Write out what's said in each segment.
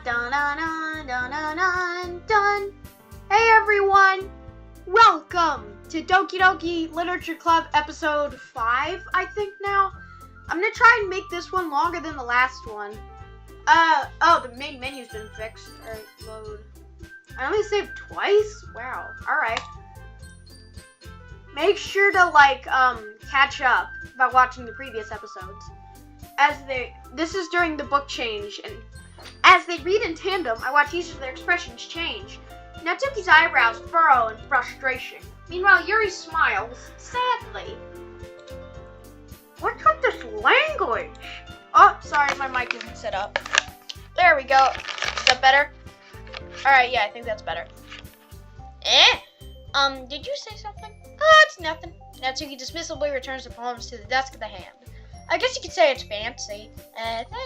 dun, dun, dun, dun, dun, dun, dun. Hey everyone, welcome to Doki Doki Literature Club episode 5, I think now. I'm gonna try and make this one longer than the last one. The main menu's been fixed. Alright, load. I only saved twice? Wow, alright. Make sure to, catch up by watching the previous episodes. This is during the book change, and as they read in tandem, I watch each of their expressions change. Natsuki's eyebrows furrow in frustration. Meanwhile, Yuri smiles, sadly. What's with this language? Oh, sorry, my mic isn't set up. There we go. Is that better? Alright, yeah, I think that's better. Did you say something? Oh, it's nothing. Natsuki dismissively returns the poems to the desk of the hand. I guess you could say it's fancy.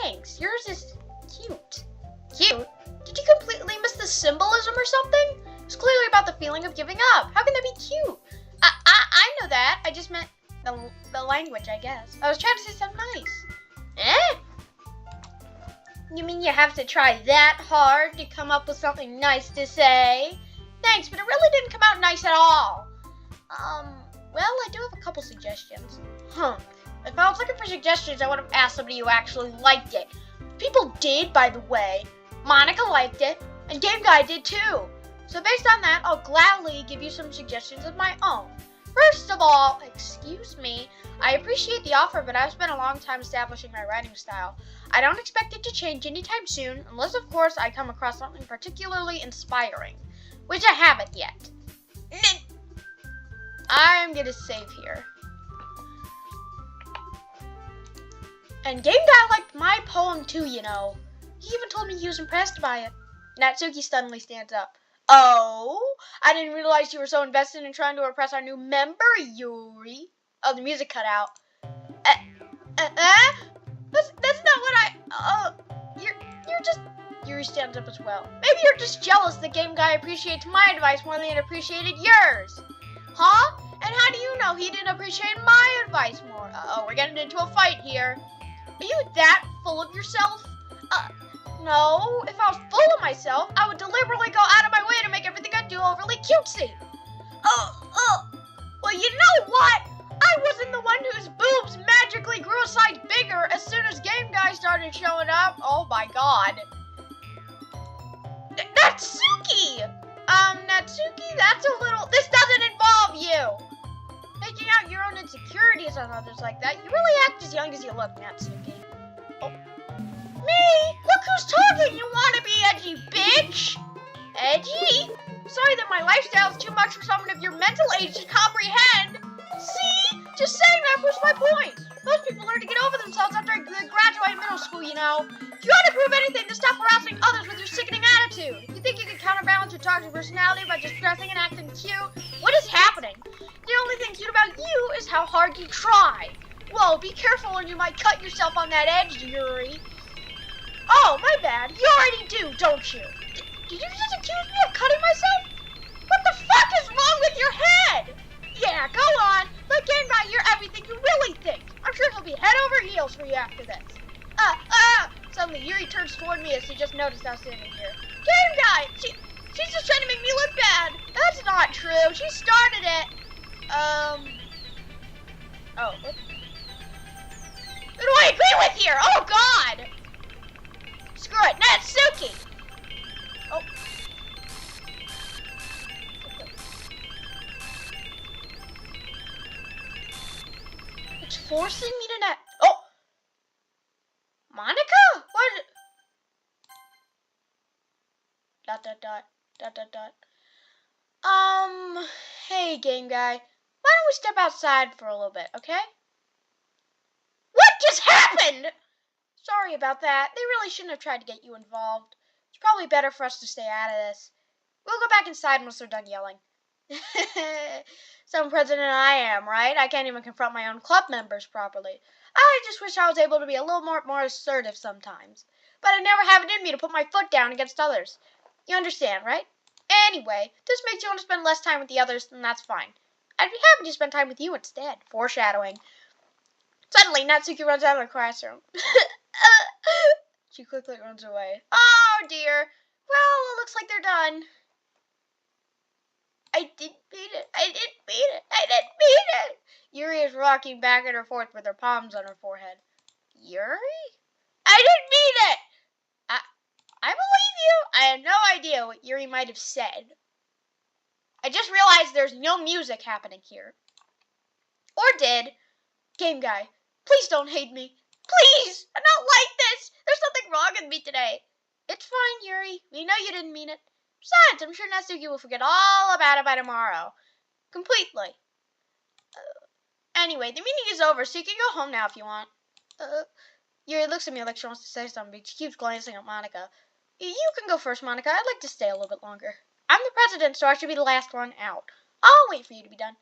Thanks. Yours is cute. Cute? Did you completely miss the symbolism or something? It's clearly about the feeling of giving up. How can that be cute? I know that. I just meant the language, I guess. I was trying to say something nice. You mean you have to try that hard to come up with something nice to say? Thanks, but it really didn't come out nice at all. Well, I do have a couple suggestions. If I was looking for suggestions, I would have asked somebody who actually liked it. People did, by the way. Monica liked it, and Game Guy did too. So based on that, I'll gladly give you some suggestions of my own. First of all, excuse me, I appreciate the offer, but I've spent a long time establishing my writing style. I don't expect it to change anytime soon, unless of course I come across something particularly inspiring, which I haven't yet. I'm gonna save here. And Game Guy liked my poem too, you know. He even told me he was impressed by it. Natsuki suddenly stands up. Oh, I didn't realize you were so invested in trying to impress our new member, Yuri. Oh, the music cut out. That's not what you're just... Yuri stands up as well. Maybe you're just jealous the Game Guy appreciates my advice more than he appreciated yours. Huh? And how do you know he didn't appreciate my advice more? Uh-oh, we're getting into a fight here. Are you that full of yourself? No. If I was full of myself, I would deliberately go out of my way to make everything I do overly cutesy. Well, you know what? I wasn't the one whose boobs magically grew a size bigger as soon as Game Guy started showing up. Oh my god. Natsuki! Natsuki, that's a little... This doesn't involve you! Taking out your own insecurities on others like that, you really act as young as you look, Natsuki. Oh. Me? Look who's talking, you wanna be edgy bitch! Edgy? Sorry that my lifestyle is too much for someone of your mental age to comprehend. See? Just saying that proves my point. Most people learn to get over themselves after they graduate middle school, you know. If you want to prove anything, to stop harassing others with your sickening attitude. You think you can counterbalance your toxic personality by just dressing and acting cute? What is happening? The only thing cute about you is how hard you try. Whoa, be careful or you might cut yourself on that edge, Yuri. Oh, my bad. You already do, don't you? Did you just accuse me of cutting myself? What the fuck is wrong with your head? Yeah, go on. Let Game Guy hear everything you really think. I'm sure he'll be head over heels for you after this. Suddenly, Yuri turns toward me as she just noticed I was standing here. Game Guy! She's just trying to make me look bad. That's not true. She started it. Oh, what? Who do I agree with here? Oh, God! Screw it. Natsuki! Oh. It's forcing me to not... Oh! Monica? What? ... Hey, Game Guy. Why don't we step outside for a little bit, okay? What just happened? Sorry about that. They really shouldn't have tried to get you involved. It's probably better for us to stay out of this. We'll go back inside once they're done yelling. Some president I am, right? I can't even confront my own club members properly. I just wish I was able to be a little more assertive sometimes. But I never have it in me to put my foot down against others. You understand, right? Anyway, this makes you want to spend less time with the others, then that's fine. I'd be happy to spend time with you instead. Foreshadowing. Suddenly, Natsuki runs out of the classroom. She quickly runs away. Oh, dear. Well, it looks like they're done. I didn't beat it. I didn't beat it. I didn't beat it. Yuri is rocking back and forth with her palms on her forehead. Yuri? I didn't beat it. I believe you. I had no idea what Yuri might have said. I just realized there's no music happening here. Or did. Game guy, please don't hate me. Please! I'm not like this! There's something wrong with me today. It's fine, Yuri. We know you didn't mean it. Besides, I'm sure Natsuki will forget all about it by tomorrow. Completely. Anyway, the meeting is over, so you can go home now if you want. Yuri looks at me like she wants to say something, but she keeps glancing at Monica. You can go first, Monica. I'd like to stay a little bit longer. I'm the president, so I should be the last one out. I'll wait for you to be done.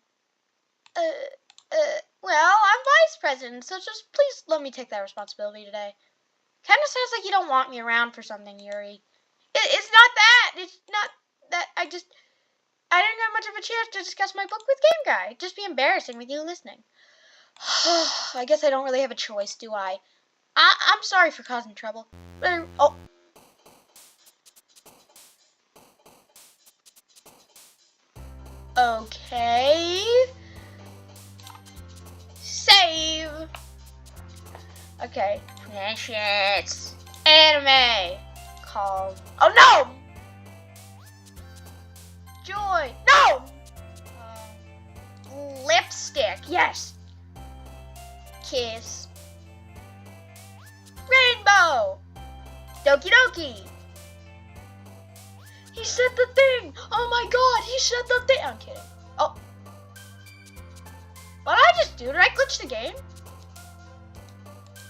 Well, I'm vice president, so just please let me take that responsibility today. Kinda sounds like you don't want me around for something, Yuri. It's not that. It's not that. I didn't have much of a chance to discuss my book with Game Guy. It'd just be embarrassing with you listening. I guess I don't really have a choice, do I? I'm sorry for causing trouble. Oh. Okay. Save. Okay. Precious. Anime. Called. Oh no! Joy. No! Lipstick. Yes. Kiss. Rainbow. Doki Doki. He said the thing! Oh my god, he said the thing! I'm kidding. Oh. What did I just do? Did I glitch the game?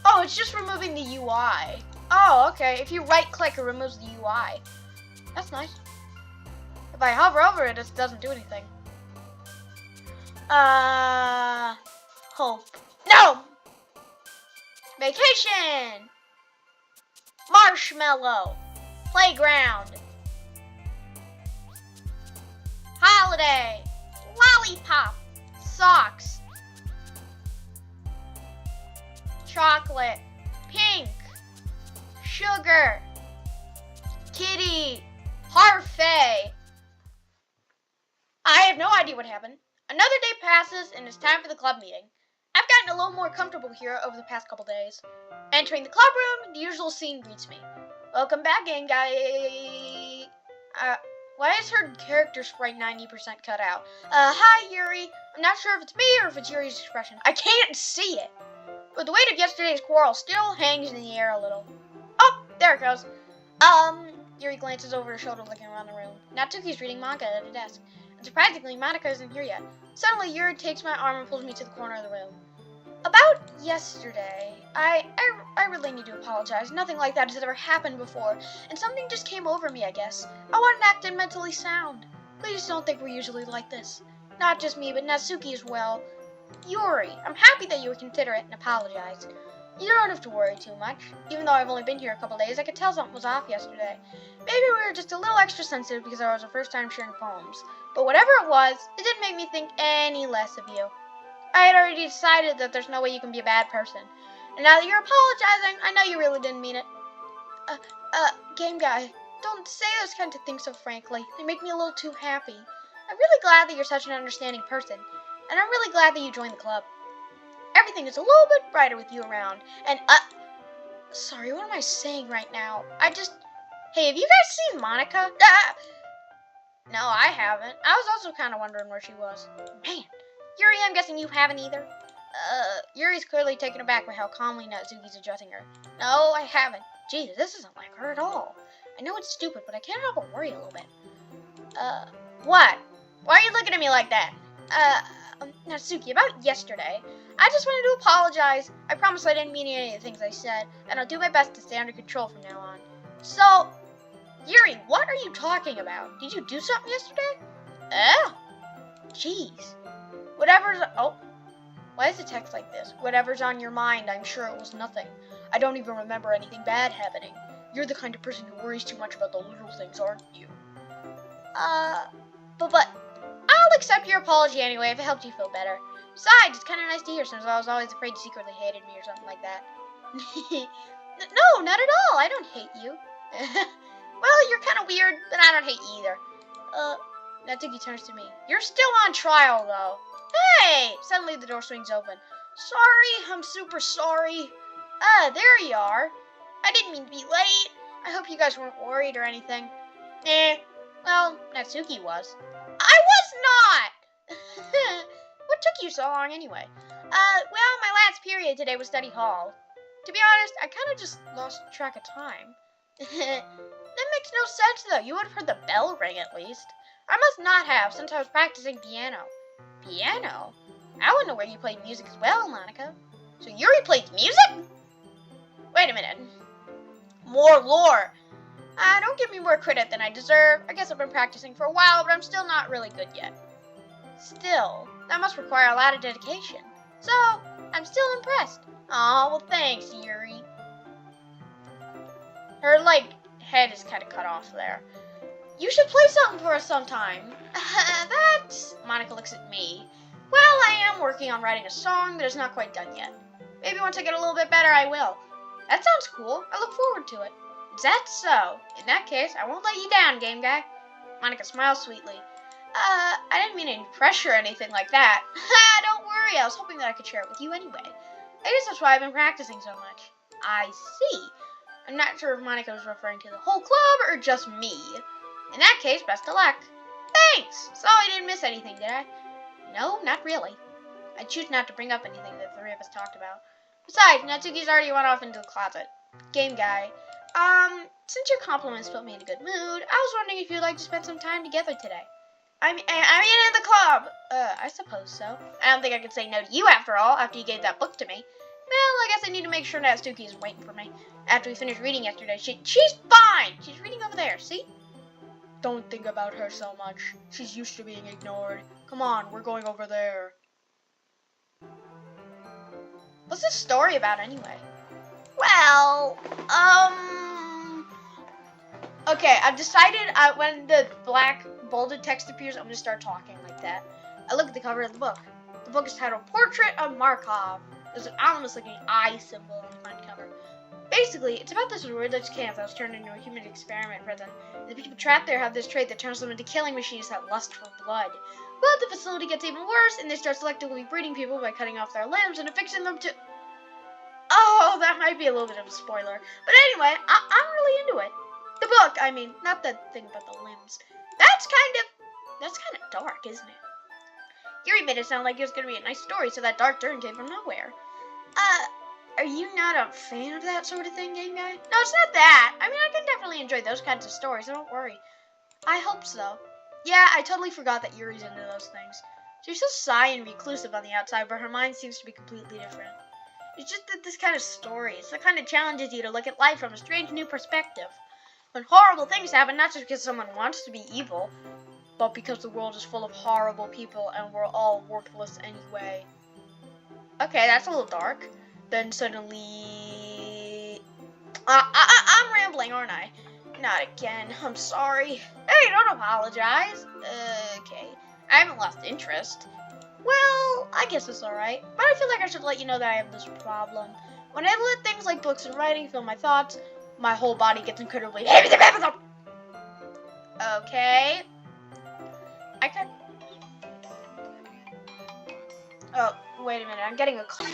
Oh, it's just removing the UI. Oh, okay. If you right click, it removes the UI. That's nice. If I hover over it, it doesn't do anything. Hope. No! Vacation! Marshmallow. Playground. Holiday. Lollipop. Socks. Chocolate. Pink. Sugar. Kitty. Parfait. I have no idea what happened. Another day passes and it's time for the club meeting. I've gotten a little more comfortable here over the past couple days. Entering the club room, the usual scene greets me. Welcome back, Game Guy. Why is her character sprite 90% cut out? Hi, Yuri. I'm not sure if it's me or if it's Yuri's expression. I can't see it. But the weight of yesterday's quarrel still hangs in the air a little. Oh, there it goes. Yuri glances over her shoulder looking around the room. Natsuki's reading manga at a desk. And surprisingly, Monica isn't here yet. Suddenly, Yuri takes my arm and pulls me to the corner of the room. About yesterday, I really need to apologize. Nothing like that has ever happened before, and something just came over me, I guess. I want to act mentally sound. Please don't think we're usually like this. Not just me, but Natsuki as well. Yuri, I'm happy that you were considerate and apologized. You don't have to worry too much. Even though I've only been here a couple days, I could tell something was off yesterday. Maybe we were just a little extra sensitive because I was the first time sharing poems. But whatever it was, it didn't make me think any less of you. I had already decided that there's no way you can be a bad person. And now that you're apologizing, I know you really didn't mean it. Game Guy, don't say those kinds of things so frankly. They make me a little too happy. I'm really glad that you're such an understanding person. And I'm really glad that you joined the club. Everything is a little bit brighter with you around. And, sorry, what am I saying right now? Hey, have you guys seen Monica? No, I haven't. I was also kind of wondering where she was. Man. Yuri, I'm guessing you haven't either? Yuri's clearly taken aback by how calmly Natsuki's addressing her. No, I haven't. Geez, this isn't like her at all. I know it's stupid, but I can't help but worry a little bit. What? Why are you looking at me like that? Natsuki, about yesterday, I just wanted to apologize. I promise I didn't mean any of the things I said, and I'll do my best to stay under control from now on. So, Yuri, what are you talking about? Did you do something yesterday? Oh, jeez. Why is the text like this? Whatever's on your mind, I'm sure it was nothing. I don't even remember anything bad happening. You're the kind of person who worries too much about the little things, aren't you? But I'll accept your apology anyway if it helped you feel better. Besides, it's kind of nice to hear since I was always afraid you secretly hated me or something like that. No, not at all. I don't hate you. Well, you're kind of weird, but I don't hate you either. Natsuki turns to me. You're still on trial, though. Hey! Suddenly the door swings open. Sorry, I'm super sorry. There you are. I didn't mean to be late. I hope you guys weren't worried or anything. Well, Natsuki was. I was not! What took you so long anyway? Well, my last period today was study hall. To be honest, I kind of just lost track of time. That makes no sense, though. You would have heard the bell ring, at least. I must not have, since I was practicing piano. Piano? I wouldn't know where you played music as well, Monica. So Yuri plays music? Wait a minute. More lore. Don't give me more credit than I deserve. I guess I've been practicing for a while, but I'm still not really good yet. Still, that must require a lot of dedication. So, I'm still impressed. Aw, well thanks, Yuri. Her, head is kind of cut off there. You should play something for us sometime. Monica looks at me. Well, I am working on writing a song that is not quite done yet. Maybe once I get a little bit better, I will. That sounds cool. I look forward to it. Is that so? In that case, I won't let you down, game guy. Monica smiles sweetly. I didn't mean any pressure or anything like that. Don't worry, I was hoping that I could share it with you anyway. I guess that's why I've been practicing so much. I see. I'm not sure if Monica was referring to the whole club or just me. In that case, best of luck. Thanks! So I didn't miss anything, did I? No, not really. I choose not to bring up anything that the three of us talked about. Besides, Natsuki's already went off into the closet. Game guy. Since your compliments put me in a good mood, I was wondering if you'd like to spend some time together today. I mean, in the club. I suppose so. I don't think I could say no to you after all, after you gave that book to me. Well, I guess I need to make sure Natsuki isn't waiting for me. After we finished reading yesterday, she's fine! She's reading over there, see? Don't think about her so much. She's used to being ignored. Come on, we're going over there. What's this story about anyway? Well, okay, I've decided when the black bolded text appears, I'm going to start talking like that. I look at the cover of the book. The book is titled Portrait of Markov. There's an ominous-looking eye symbol on the front cover. Basically, it's about this wordless camp that was turned into a human experiment prison. The people trapped there have this trait that turns them into killing machines that lust for blood. But the facility gets even worse, and they start selectively breeding people by cutting off their limbs and affixing them to... Oh, that might be a little bit of a spoiler. But anyway, I'm really into it. The book, I mean, not the thing about the limbs. That's kind of dark, isn't it? Yuri made it sound like it was going to be a nice story, so that dark turn came from nowhere. Are you not a fan of that sort of thing, game guy? No, it's not that. I mean, I can definitely enjoy those kinds of stories, so don't worry. I hope so. Yeah, I totally forgot that Yuri's into those things. She's so shy and reclusive on the outside, but her mind seems to be completely different. It's just that this kind of story, it's the kind that challenges you to look at life from a strange new perspective. When horrible things happen, not just because someone wants to be evil, but because the world is full of horrible people and we're all worthless anyway. Okay, that's a little dark. Then suddenly... I'm rambling, aren't I? Not again. I'm sorry. Hey, don't apologize. Okay. I haven't lost interest. Well, I guess it's alright. But I feel like I should let you know that I have this problem. When I let things like books and writing fill my thoughts, my whole body gets incredibly heavy. Okay. I can... Oh, wait a minute. I'm getting a call.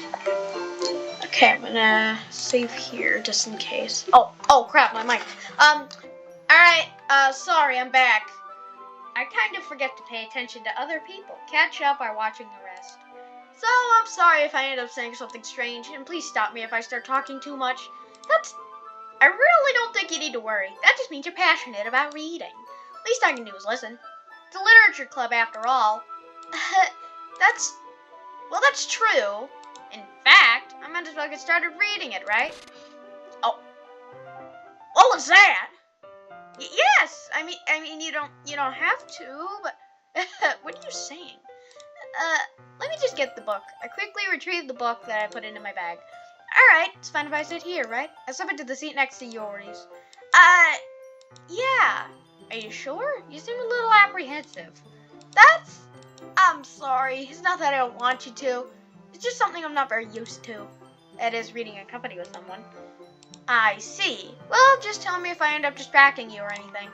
Okay, I'm gonna save here just in case. Oh crap, my mic. Alright, sorry, I'm back. I kind of forget to pay attention to other people. Catch up by watching the rest. So, I'm sorry if I end up saying something strange, and please stop me if I start talking too much. I really don't think you need to worry. That just means you're passionate about reading. Least I can do is listen. It's a literature club after all. That's true. In fact, I might as well get started reading it, right? Oh. What was that? Yes, I mean you don't have to, but what are you saying? Let me just get the book. I quickly retrieved the book that I put into my bag. Alright, it's fine if I sit here, right? I step into the seat next to Yuri's. Yeah. Are you sure? You seem a little apprehensive. I'm sorry. It's not that I don't want you to. It's just something I'm not very used to. That is, reading in company with someone. I see. Well, just tell me if I end up distracting you or anything.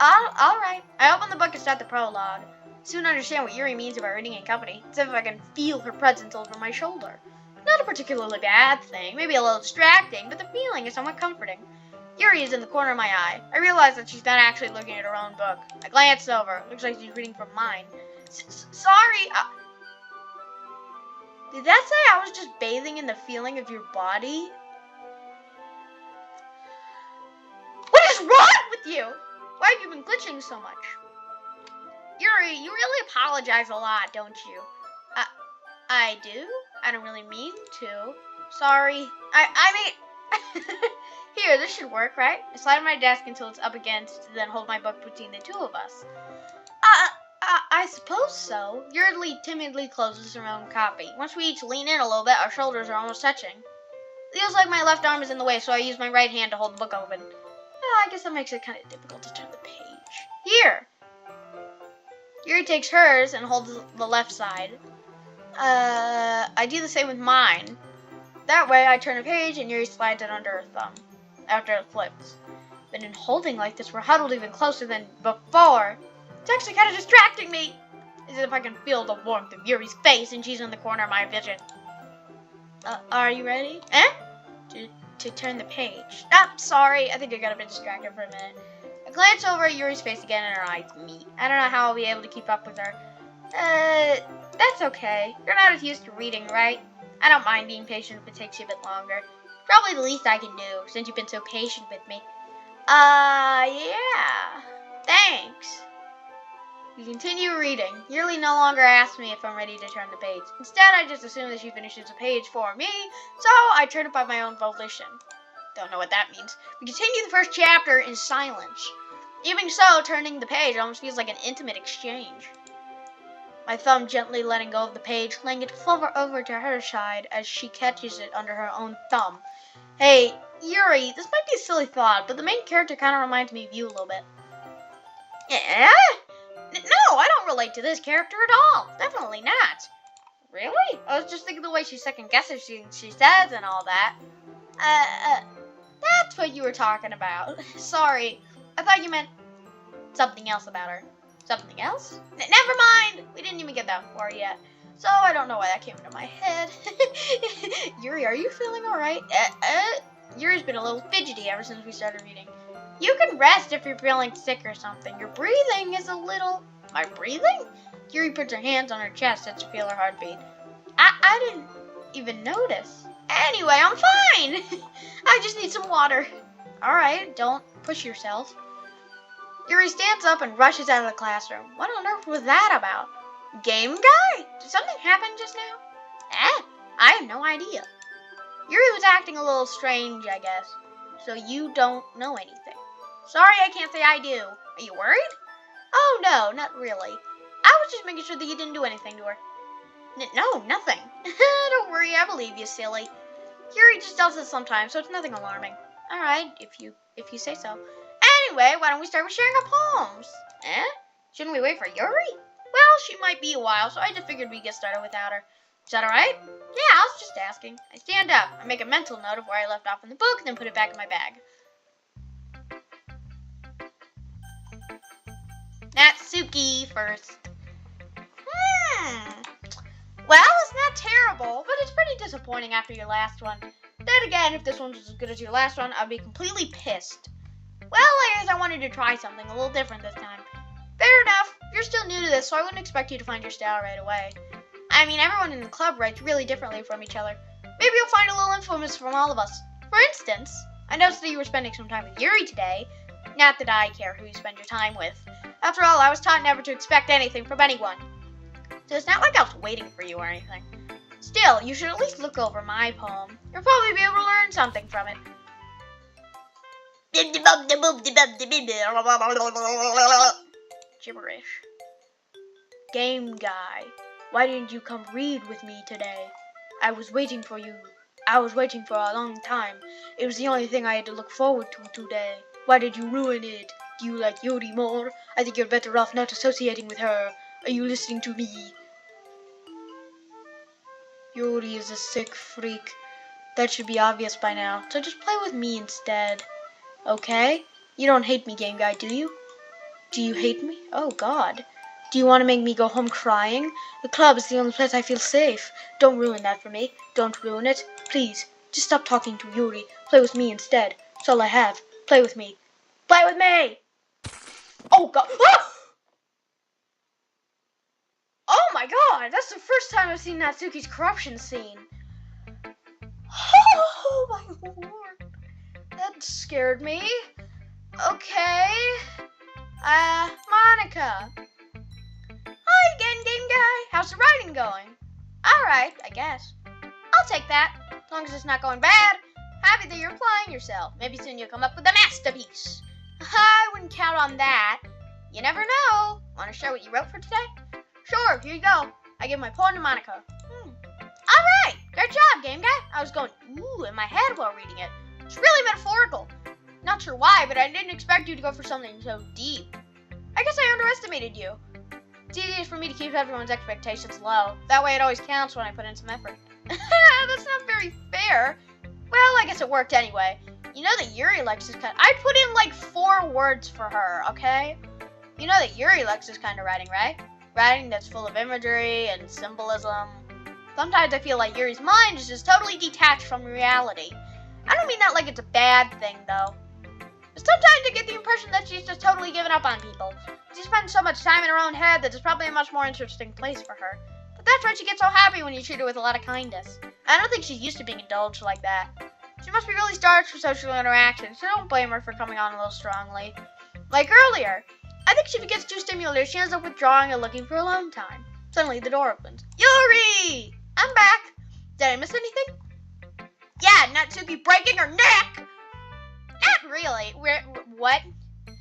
Alright. I open the book and start the prologue. Soon understand what Yuri means about reading in company, as if I can feel her presence over my shoulder. Not a particularly bad thing, maybe a little distracting, but the feeling is somewhat comforting. Yuri is in the corner of my eye. I realize that she's not actually looking at her own book. I glance over. Looks like she's reading from mine. Sorry. Did that say I was just bathing in the feeling of your body? What is wrong with you? Why have you been glitching so much? Yuri, you really apologize a lot, don't you? I do? I don't really mean to. Sorry. I mean... Here, this should work, right? I slide on my desk until it's up against, then hold my book between the two of us. I suppose so. Yuri timidly closes her own copy. Once we each lean in a little bit, our shoulders are almost touching. It feels like my left arm is in the way, so I use my right hand to hold the book open. I guess that makes it kind of difficult to turn the page. Here! Yuri takes hers and holds the left side. I do the same with mine. That way, I turn a page and Yuri slides it under her thumb after it flips. But in holding like this, we're huddled even closer than before. It's actually kind of distracting me. As if I can feel the warmth of Yuri's face and she's in the corner of my vision. Are you ready? To turn the page. Sorry. I think I got a bit distracted for a minute. I glance over at Yuri's face again and her eyes meet. I don't know how I'll be able to keep up with her. That's okay. You're not as used to reading, right? I don't mind being patient if it takes you a bit longer. Probably the least I can do, since you've been so patient with me. Yeah. Thanks. We continue reading. Yuri no longer asks me if I'm ready to turn the page. Instead, I just assume that she finishes the page for me, so I turn it by my own volition. Don't know what that means. We continue the first chapter in silence. Even so, turning the page almost feels like an intimate exchange. My thumb gently letting go of the page, laying it over to her side as she catches it under her own thumb. Hey, Yuri, this might be a silly thought, but the main character kind of reminds me of you a little bit. Yeah? No, I don't relate to this character at all. Definitely not. Really? I was just thinking the way she second guesses she says and all that. That's what you were talking about. Sorry. I thought you meant something else about her. Something else? Never mind. We didn't even get that far yet. So I don't know why that came into my head. Yuri, are you feeling alright? Yuri's been a little fidgety ever since we started reading. You can rest if you're feeling sick or something. Your breathing is a little... My breathing? Yuri puts her hands on her chest to feel her heartbeat. I didn't even notice. Anyway, I'm fine. I just need some water. Alright, don't push yourself. Yuri stands up and rushes out of the classroom. What on earth was that about? Game guy? Did something happen just now? I have no idea. Yuri was acting a little strange, I guess. So you don't know anything. Sorry, I can't say I do. Are you worried? Oh, no, not really. I was just making sure that you didn't do anything to her. No, nothing. Don't worry, I believe you, silly. Yuri just does this sometimes, so it's nothing alarming. Alright, if you say so. Anyway, why don't we start with sharing our poems? Shouldn't we wait for Yuri? Well, she might be a while, so I just figured we'd get started without her. Is that alright? Yeah, I was just asking. I stand up. I make a mental note of where I left off in the book, then put it back in my bag. Natsuki first. Well, it's not terrible, but it's pretty disappointing after your last one. Then again, if this one was as good as your last one, I'd be completely pissed. Well, I guess I wanted to try something a little different this time. Fair enough. You're still new to this, so I wouldn't expect you to find your style right away. I mean, everyone in the club writes really differently from each other. Maybe you'll find a little influence from all of us. For instance, I noticed that you were spending some time with Yuri today. Not that I care who you spend your time with. After all, I was taught never to expect anything from anyone. So it's not like I was waiting for you or anything. Still, you should at least look over my poem. You'll probably be able to learn something from it. Gibberish. Game guy, why didn't you come read with me today? I was waiting for you. I was waiting for a long time. It was the only thing I had to look forward to today. Why did you ruin it? Do you like Yuri more? I think you're better off not associating with her. Are you listening to me? Yuri is a sick freak. That should be obvious by now, so just play with me instead. Okay? You don't hate me, game guy, do you? Do you hate me? Oh, God. Do you want to make me go home crying? The club is the only place I feel safe. Don't ruin that for me. Don't ruin it. Please, just stop talking to Yuri. Play with me instead. That's all I have. Play with me. Play with me! Oh, God. Ah! Oh, my God. That's the first time I've seen Natsuki's corruption scene. Oh, my Lord. That scared me. Okay. Monica. Hi again, game guy. How's the writing going? Alright, I guess. I'll take that. As long as it's not going bad. Happy that you're applying yourself. Maybe soon you'll come up with a masterpiece. I wouldn't count on that. You never know. Want to share what you wrote for today? Sure, here you go. I give my poem to Monica. Alright, great job, game guy. I was going, ooh, in my head while reading it. It's really metaphorical. Not sure why, but I didn't expect you to go for something so deep. I guess I underestimated you. It's easiest for me to keep everyone's expectations low. That way it always counts when I put in some effort. That's not very fair. Well, I guess it worked anyway. You know that Yuri likes this kind. I put in like 4 words for her, okay? You know that Yuri likes this kind of writing, right? Writing that's full of imagery and symbolism. Sometimes I feel like Yuri's mind is just totally detached from reality. I don't mean that like it's a bad thing, though. But sometimes I get the impression that she's just totally given up on people. She spends so much time in her own head that it's probably a much more interesting place for her. But that's why she gets so happy when you treat her with a lot of kindness. I don't think she's used to being indulged like that. She must be really starved for social interaction, so don't blame her for coming on a little strongly. Like earlier, I think if she gets too stimulated, she ends up withdrawing and looking for alone time. Suddenly the door opens. Yuri! I'm back! Did I miss anything? Yeah, Natsuki breaking her neck! Not really. What?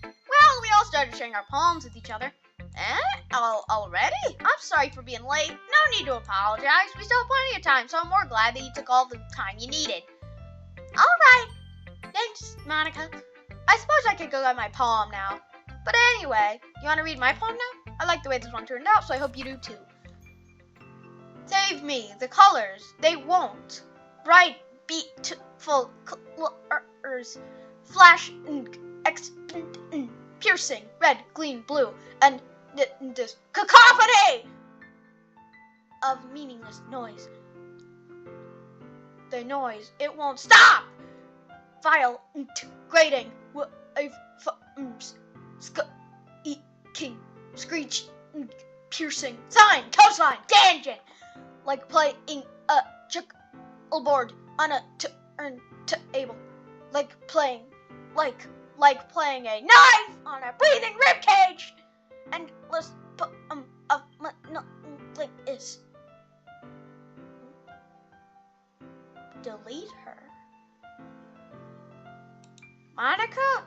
Well, we all started sharing our poems with each other. Already? I'm sorry for being late. No need to apologize. We still have plenty of time, so I'm more glad that you took all the time you needed. Alright. Thanks, Monica. I suppose I could go get my poem now. But anyway, you want to read my poem now? I like the way this one turned out, so I hope you do too. Save me, the colors, they won't. Bright, beautiful colors. Flash, piercing, red, green, blue, and this cacophony of meaningless noise. The noise, it won't stop. Vile, grating, squeaking, screech, piercing, sign, coastline, tangent, like playing a checkerboard on a turntable, like playing a knife on a breathing ribcage. Endless of is. Delete her. Monica?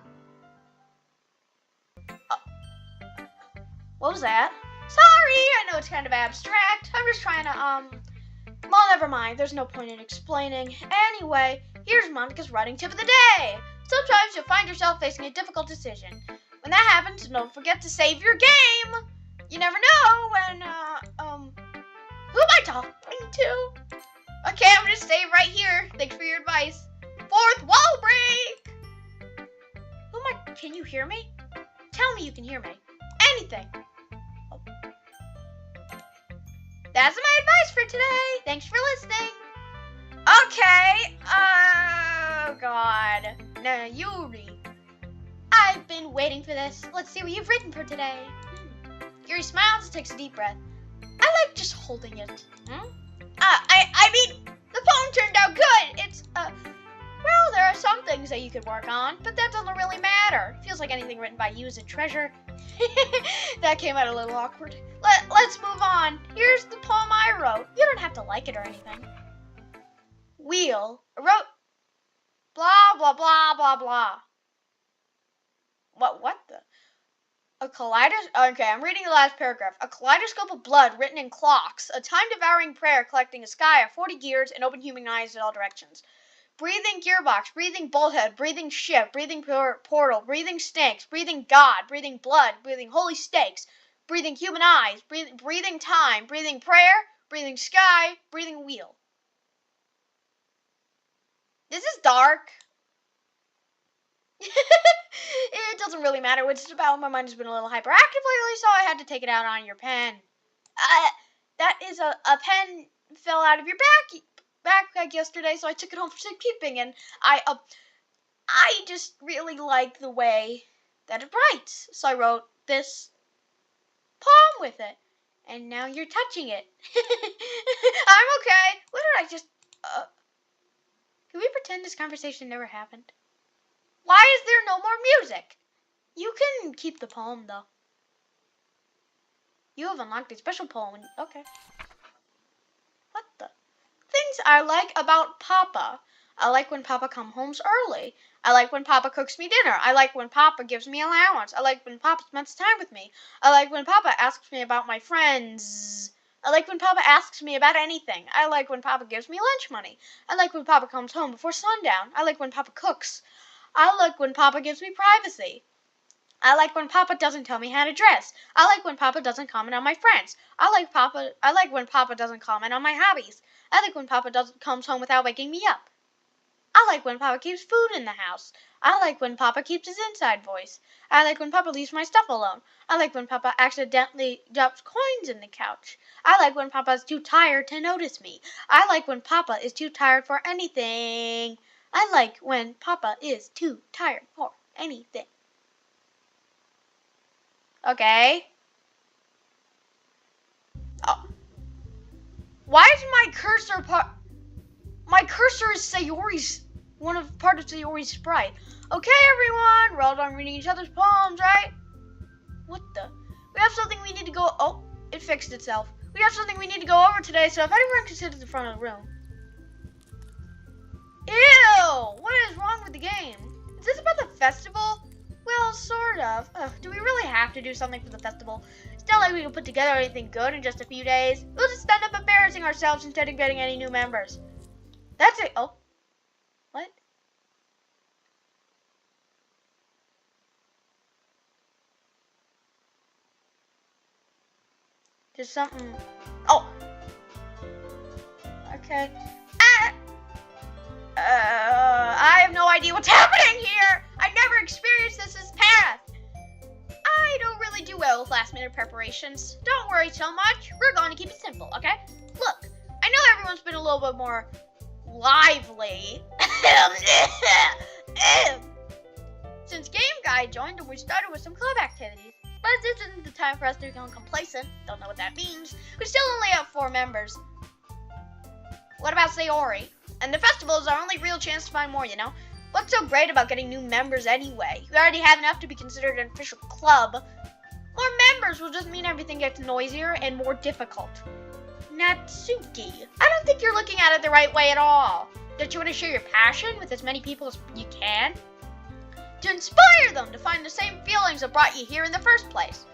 What was that? Sorry, I know it's kind of abstract. I'm just trying to, well, never mind. There's no point in explaining. Anyway, here's Monica's writing tip of the day. Sometimes you'll find yourself facing a difficult decision. When that happens, don't forget to save your game. You never know when, who am I talking to? Okay, I'm gonna stay right here. Thanks for your advice. 4th wall break! Who am I? Can you hear me? Tell me you can hear me. Anything. Oh. That's my advice for today. Thanks for listening. Okay. Oh, God. Now, Yuri. I've been waiting for this. Let's see what you've written for today. Yuri smiles and takes a deep breath. I like just holding it. I mean, the poem turned out good. It's, well, there are some things that you could work on, but that doesn't really matter. Feels like anything written by you is a treasure. That came out a little awkward. Let's move on. Here's the poem I wrote. You don't have to like it or anything. Wheel. I wrote blah, blah, blah, blah, blah. What the? Okay, I'm reading the last paragraph. A kaleidoscope of blood written in clocks. A time-devouring prayer collecting a sky of 40 gears and open human eyes in all directions. Breathing gearbox, breathing bolthead, breathing ship, breathing portal, breathing snakes, breathing God, breathing blood, breathing holy stakes, breathing human eyes, breathing time, breathing prayer, breathing sky, breathing wheel. dark. It doesn't really matter what it's about. My mind has been a little hyperactive lately, so I had to take it out on your pen. That is a pen fell out of your backpack yesterday, so I took it home for safekeeping, and I just really like the way that it writes, so I wrote this poem with it, and now you're touching it. I'm okay. What did I just? Can we pretend this conversation never happened? Why is there no more music? You can keep the poem, though. You have unlocked a special poem. Okay. What the? Things I like about Papa. I like when Papa comes home early. I like when Papa cooks me dinner. I like when Papa gives me allowance. I like when Papa spends time with me. I like when Papa asks me about my friends. I like when Papa asks me about anything. I like when Papa gives me lunch money. I like when Papa comes home before sundown. I like when Papa cooks. I like when Papa gives me privacy. I like when Papa doesn't tell me how to dress. I like when Papa doesn't comment on my friends. I like when Papa doesn't comment on my hobbies. I like when Papa comes home without waking me up. I like when Papa keeps food in the house. I like when Papa keeps his inside voice. I like when Papa leaves my stuff alone. I like when Papa accidentally drops coins in the couch. I like when Papa is too tired to notice me. I like when Papa is too tired for anything. I like when Papa is too tired for anything. Okay. Oh. Why is my cursor My cursor is Sayori's, part of Sayori's sprite. Okay, everyone, we're all done reading each other's poems, right? What the? We have something we need to go. Oh, it fixed itself. We have something we need to go over today, so if anyone can sit at the front of the room. Ew! What is wrong with the game? Is this about the festival? Well, sort of. Ugh, do we really have to do something for the festival? It's not like we can put together anything good in just a few days. We'll just end up embarrassing ourselves instead of getting any new members. That's it. Oh. What? Just something. Oh. Okay. I have no idea what's happening here. I've never experienced this as parent. I don't really do well with last-minute preparations. Don't worry so much. We're going to keep it simple, okay? Look, I know everyone's been a little bit more lively since Game Guy joined, and we started with some club activities. But this isn't the time for us to become complacent. Don't know what that means. We still only have 4 members. What about Sayori? And the festival is our only real chance to find more, you know? What's so great about getting new members anyway? We already have enough to be considered an official club. More members will just mean everything gets noisier and more difficult. Natsuki, I don't think you're looking at it the right way at all. Don't you want to share your passion with as many people as you can? To inspire them to find the same feelings that brought you here in the first place.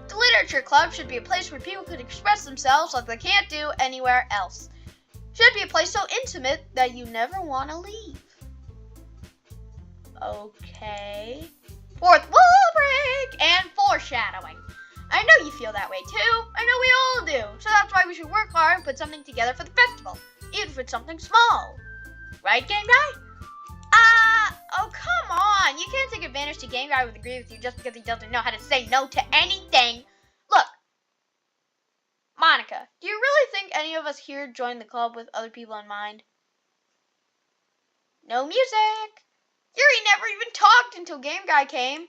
The Literature Club should be a place where people can express themselves like they can't do anywhere else. Should be a place so intimate that you never want to leave. Okay. 4th wall break and foreshadowing. I know you feel that way too. I know we all do. So that's why we should work hard and put something together for the festival. Even if it's something small. Right, Game Guy? Oh, come on. You can't take advantage to Game Guy would agree with you just because he doesn't know how to say no to anything. Look. Monica, do you really think any of us here joined the club with other people in mind? No music. Yuri never even talked until Game Guy came.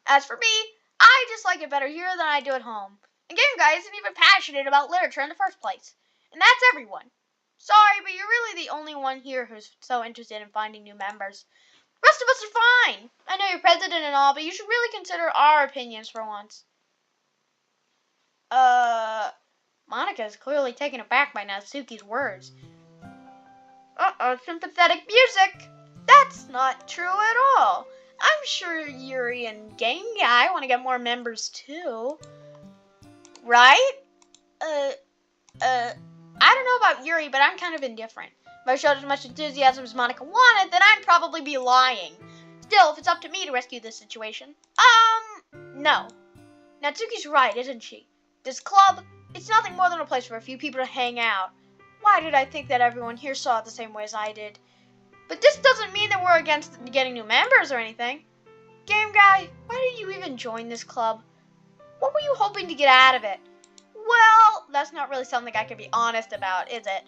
As for me, I just like it better here than I do at home. And Game Guy isn't even passionate about literature in the first place. And that's everyone. Sorry, but you're really the only one here who's so interested in finding new members. The rest of us are fine. I know you're president and all, but you should really consider our opinions for once. Monica is clearly taken aback by Natsuki's words. Uh-oh, sympathetic music. That's not true at all. I'm sure Yuri and Game Guy want to get more members too. Right? I don't know about Yuri, but I'm kind of indifferent. If I showed as much enthusiasm as Monica wanted, then I'd probably be lying. Still, if it's up to me to rescue this situation. No. Natsuki's right, isn't she? This club, it's nothing more than a place for a few people to hang out. Why did I think that everyone here saw it the same way as I did? But this doesn't mean that we're against getting new members or anything. Game guy, why did you even join this club? What were you hoping to get out of it? Well, that's not really something I can be honest about, is it?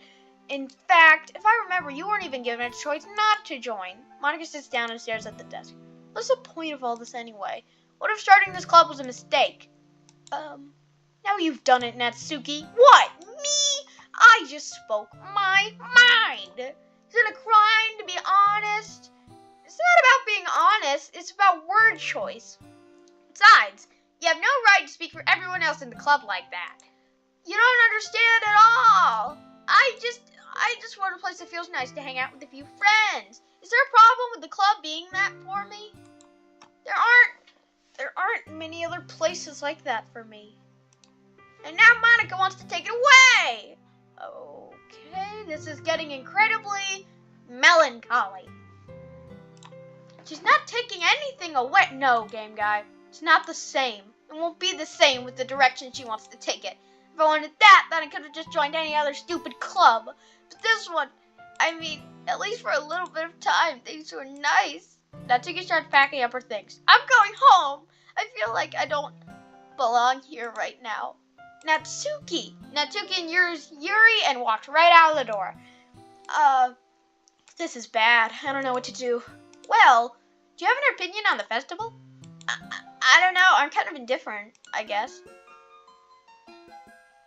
In fact, if I remember, you weren't even given a choice not to join. Monica sits down and stares at the desk. What's the point of all this anyway? What if starting this club was a mistake? Now you've done it, Natsuki. What? Me? I just spoke my mind. Is it a crime to be honest? It's not about being honest. It's about word choice. Besides, you have no right to speak for everyone else in the club like that. You don't understand at all. I just want a place that feels nice to hang out with a few friends. Is there a problem with the club being that for me? There aren't many other places like that for me. And now Monica wants to take it away. Okay, this is getting incredibly melancholy. She's not taking anything away. No, game guy. It's not the same. It won't be the same with the direction she wants to take it. If I wanted that, then I could have just joined any other stupid club. But this one, I mean, at least for a little bit of time, things were nice. Natsuki starts packing up her things. I'm going home. I feel like I don't belong here right now. Natsuki and Yuri and walked right out of the door. This is bad. I don't know what to do. Well, do you have an opinion on the festival? I don't know. I'm kind of indifferent, I guess.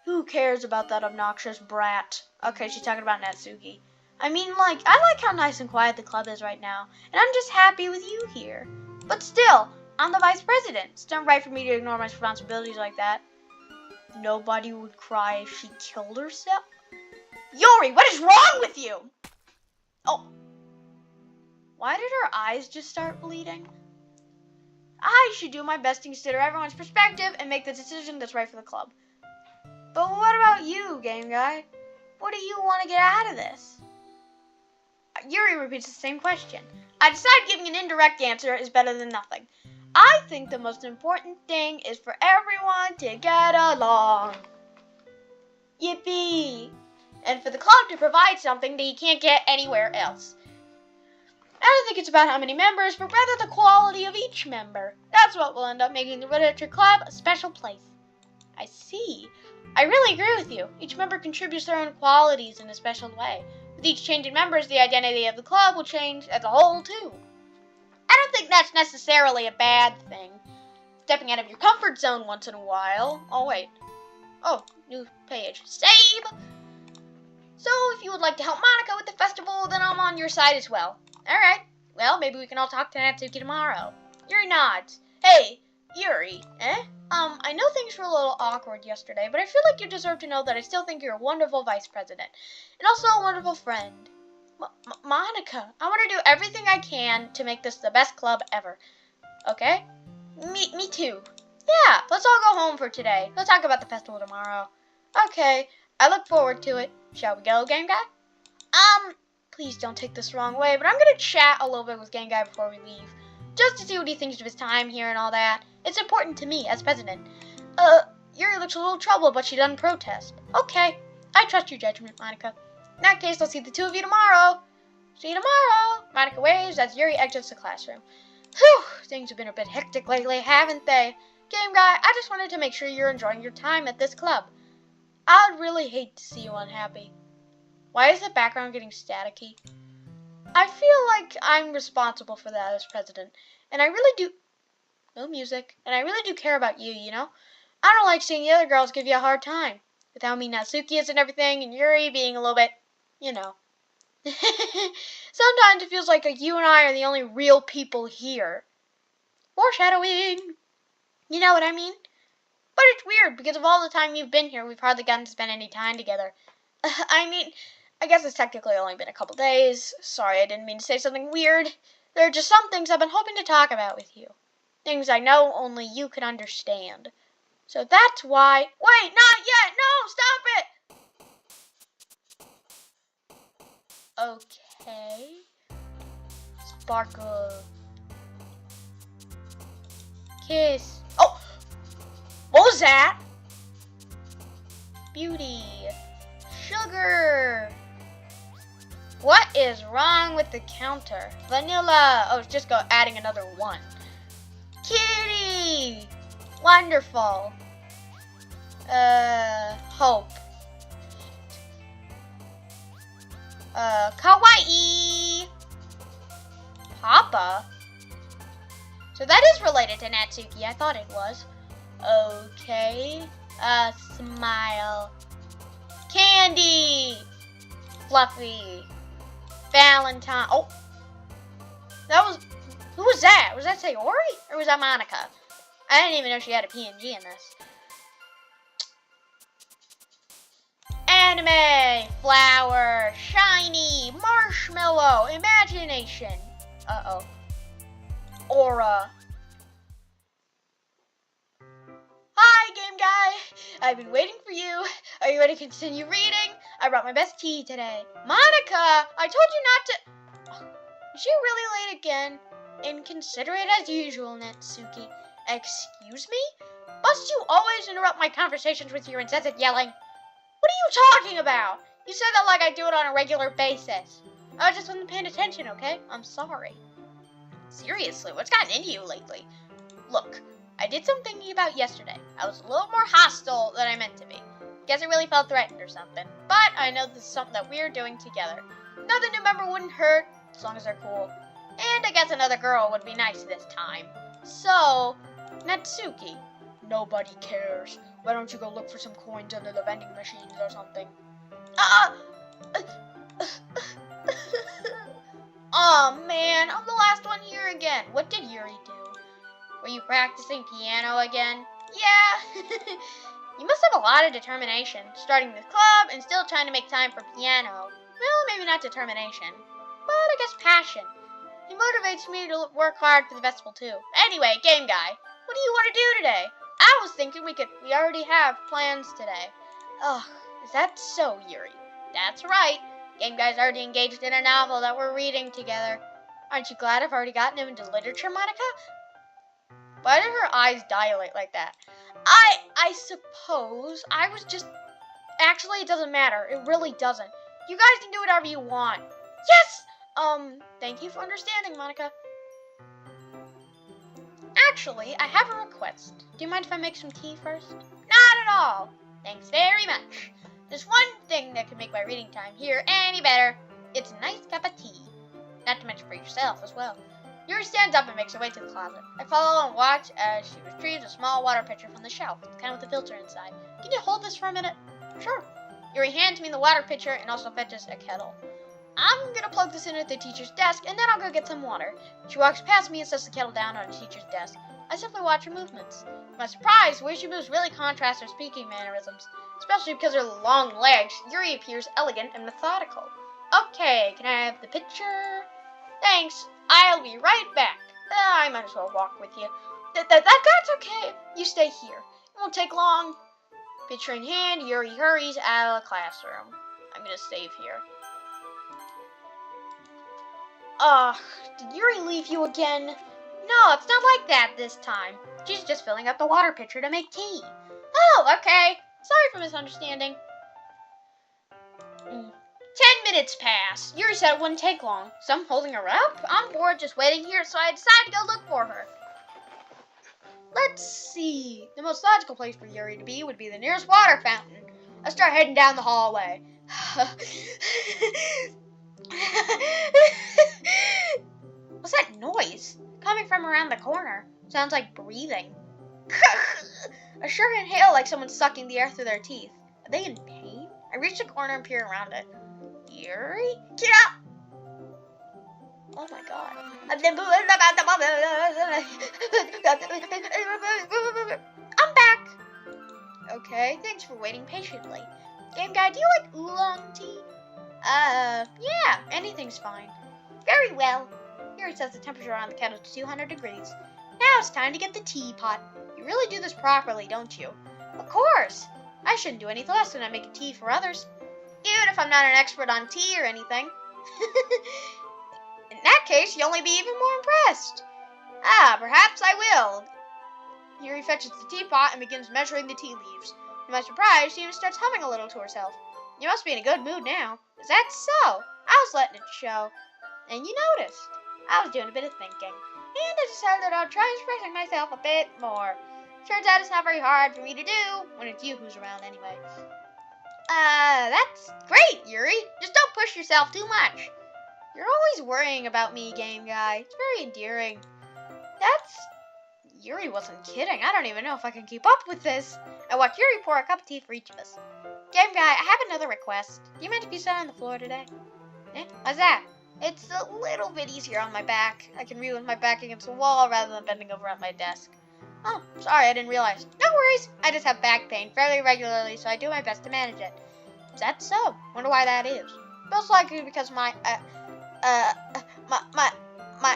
Who cares about that obnoxious brat? Okay, she's talking about Natsuki. I mean, I like how nice and quiet the club is right now, and I'm just happy with you here. But still, I'm the vice president. It's not right for me to ignore my responsibilities like that. Nobody would cry if she killed herself? Yuri, what is wrong with you? Oh. Why did her eyes just start bleeding? I should do my best to consider everyone's perspective and make the decision that's right for the club. But what about you, game guy? What do you want to get out of this? Yuri repeats the same question. I decide giving an indirect answer is better than nothing. I think the most important thing is for everyone to get along. Yippee! And for the club to provide something that you can't get anywhere else. I don't think it's about how many members, but rather the quality of each member. That's what will end up making the Literature Club a special place. I see. I really agree with you. Each member contributes their own qualities in a special way. With each change in members, the identity of the club will change as a whole, too. I don't think that's necessarily a bad thing. Stepping out of your comfort zone once in a while. Oh, wait. Oh, new page. Save! So, if you would like to help Monica with the festival, then I'm on your side as well. Alright. Well, maybe we can all talk to Natsuki tomorrow. Yuri nods. Hey, Yuri, I know things were a little awkward yesterday, but I feel like you deserve to know that I still think you're a wonderful vice president. And also a wonderful friend. Monica, I want to do everything I can to make this the best club ever. Okay? Me too. Yeah, let's all go home for today. We'll talk about the festival tomorrow. Okay, I look forward to it. Shall we go, game guy? Please don't take this the wrong way, but I'm gonna chat a little bit with game guy before we leave. Just to see what he thinks of his time here and all that. It's important to me as president. Yuri looks a little troubled, but she doesn't protest. Okay, I trust your judgment, Monica. In that case, I'll see the two of you tomorrow. See you tomorrow. Monica waves as Yuri exits the classroom. Whew, things have been a bit hectic lately, haven't they? Game guy, I just wanted to make sure you're enjoying your time at this club. I'd really hate to see you unhappy. Why is the background getting staticky? I feel like I'm responsible for that as president, and I really do... No music. And I really do care about you, you know? I don't like seeing the other girls give you a hard time. Without me, Natsuki is and everything, and Yuri being a little bit, you know. Sometimes it feels like you and I are the only real people here. Foreshadowing. You know what I mean? But it's weird, because of all the time you've been here, we've hardly gotten to spend any time together. I mean, I guess it's technically only been a couple days. Sorry, I didn't mean to say something weird. There are just some things I've been hoping to talk about with you. Things I know only you can understand. So that's why... Wait, not yet! No, stop it! Okay. Sparkle. Kiss. Oh! What was that? Beauty. Sugar. What is wrong with the counter? Vanilla. Oh, it's just adding another 1. Kitty. Wonderful. Hope. Kawaii. Papa. So that is related to Natsuki. I thought it was. Okay. Smile. Candy. Fluffy. Valentine. Oh. That was... Who was that? Was that Sayori? Or was that Monica? I didn't even know she had a PNG in this. Anime. Flower. Shiny. Marshmallow. Imagination. Uh-oh. Aura. Hi, game guy. I've been waiting for you. Are you ready to continue reading? I brought my best tea today. Monica, I told you not to... Is she really late again? Inconsiderate as usual, Natsuki. Excuse me? Must you always interrupt my conversations with your incessant yelling? What are you talking about? You said that like I do it on a regular basis. I just wasn't paying attention, okay? I'm sorry. Seriously, what's gotten into you lately? Look, I did some thinking about yesterday. I was a little more hostile than I meant to be. Guess I really felt threatened or something. But I know this is something that we're doing together. Another new member wouldn't hurt, as long as they're cool. And I guess another girl would be nice this time. So, Natsuki, nobody cares. Why don't you go look for some coins under the vending machines or something? Oh man, I'm the last one here again. What did Yuri do? Were you practicing piano again? Yeah. You must have a lot of determination, starting this club and still trying to make time for piano. Well, maybe not determination, but I guess passion. It motivates me to work hard for the festival too. Anyway, game guy, what do you want to do today? I was thinking we already have plans today. Ugh, is that so, Yuri? That's right. Game guy's already engaged in a novel that we're reading together. Aren't you glad I've already gotten him into literature, Monica? Why did her eyes dilate like that? I suppose I was just... Actually, it doesn't matter. It really doesn't. You guys can do whatever you want. Yes! Thank you for understanding, Monica. Actually, I have a request. Do you mind if I make some tea first? Not at all. Thanks very much. There's one thing that could make my reading time here any better. It's a nice cup of tea. Not to mention for yourself as well. Yuri stands up and makes her way to the closet. I follow and watch as she retrieves a small water pitcher from the shelf, the kind with a filter inside. Can you hold this for a minute? Sure. Yuri hands me the water pitcher and also fetches a kettle. I'm gonna plug this in at the teacher's desk and then I'll go get some water. She walks past me and sets the kettle down on the teacher's desk. I simply watch her movements. To my surprise, the way she moves really contrasts her speaking mannerisms. Especially because of her long legs, Yuri appears elegant and methodical. Okay, can I have the pitcher? Thanks. I'll be right back. I might as well walk with you. That's okay. You stay here. It won't take long. Pitcher in hand, Yuri hurries out of the classroom. I'm gonna save here. Ugh, did Yuri leave you again? No, it's not like that this time. She's just filling up the water pitcher to make tea. Oh, okay. Sorry for misunderstanding. 10 minutes pass. Yuri said it wouldn't take long, so I'm holding her up. I'm bored just waiting here, so I decided to go look for her. Let's see. The most logical place for Yuri to be would be the nearest water fountain. I start heading down the hallway. What's that noise? Coming from around the corner. Sounds like breathing. I sure inhale like someone's sucking the air through their teeth. Are they in pain? I reach the corner and peer around it. Yuri? Get out! Oh my god. I'm back! Okay, thanks for waiting patiently. Game guy, do you like oolong tea? Yeah, anything's fine. Very well. Yuri sets the temperature on the kettle to 200 degrees. Now it's time to get the teapot. You really do this properly, don't you? Of course. I shouldn't do anything less when I make a tea for others. Even if I'm not an expert on tea or anything. In that case, you'll only be even more impressed. Ah, perhaps I will. Yuri fetches the teapot and begins measuring the tea leaves. To my surprise, she even starts humming a little to herself. You must be in a good mood now. Is that so? was letting it show. And you noticed. I was doing a bit of thinking. And I decided that I'll try expressing myself a bit more. Turns out it's not very hard for me to do, when it's you who's around anyway. That's great, Yuri. Just don't push yourself too much. You're always worrying about me, game guy. It's very endearing. Yuri wasn't kidding. I don't even know if I can keep up with this. I watch Yuri pour a cup of tea for each of us. Game guy, I have another request. Do you mind if you sit on the floor today? What's that? It's a little bit easier on my back. I can read with my back against the wall rather than bending over at my desk. Oh, sorry, I didn't realize. No worries. I just have back pain fairly regularly, so I do my best to manage it. Is that so? Wonder why that is. Most likely because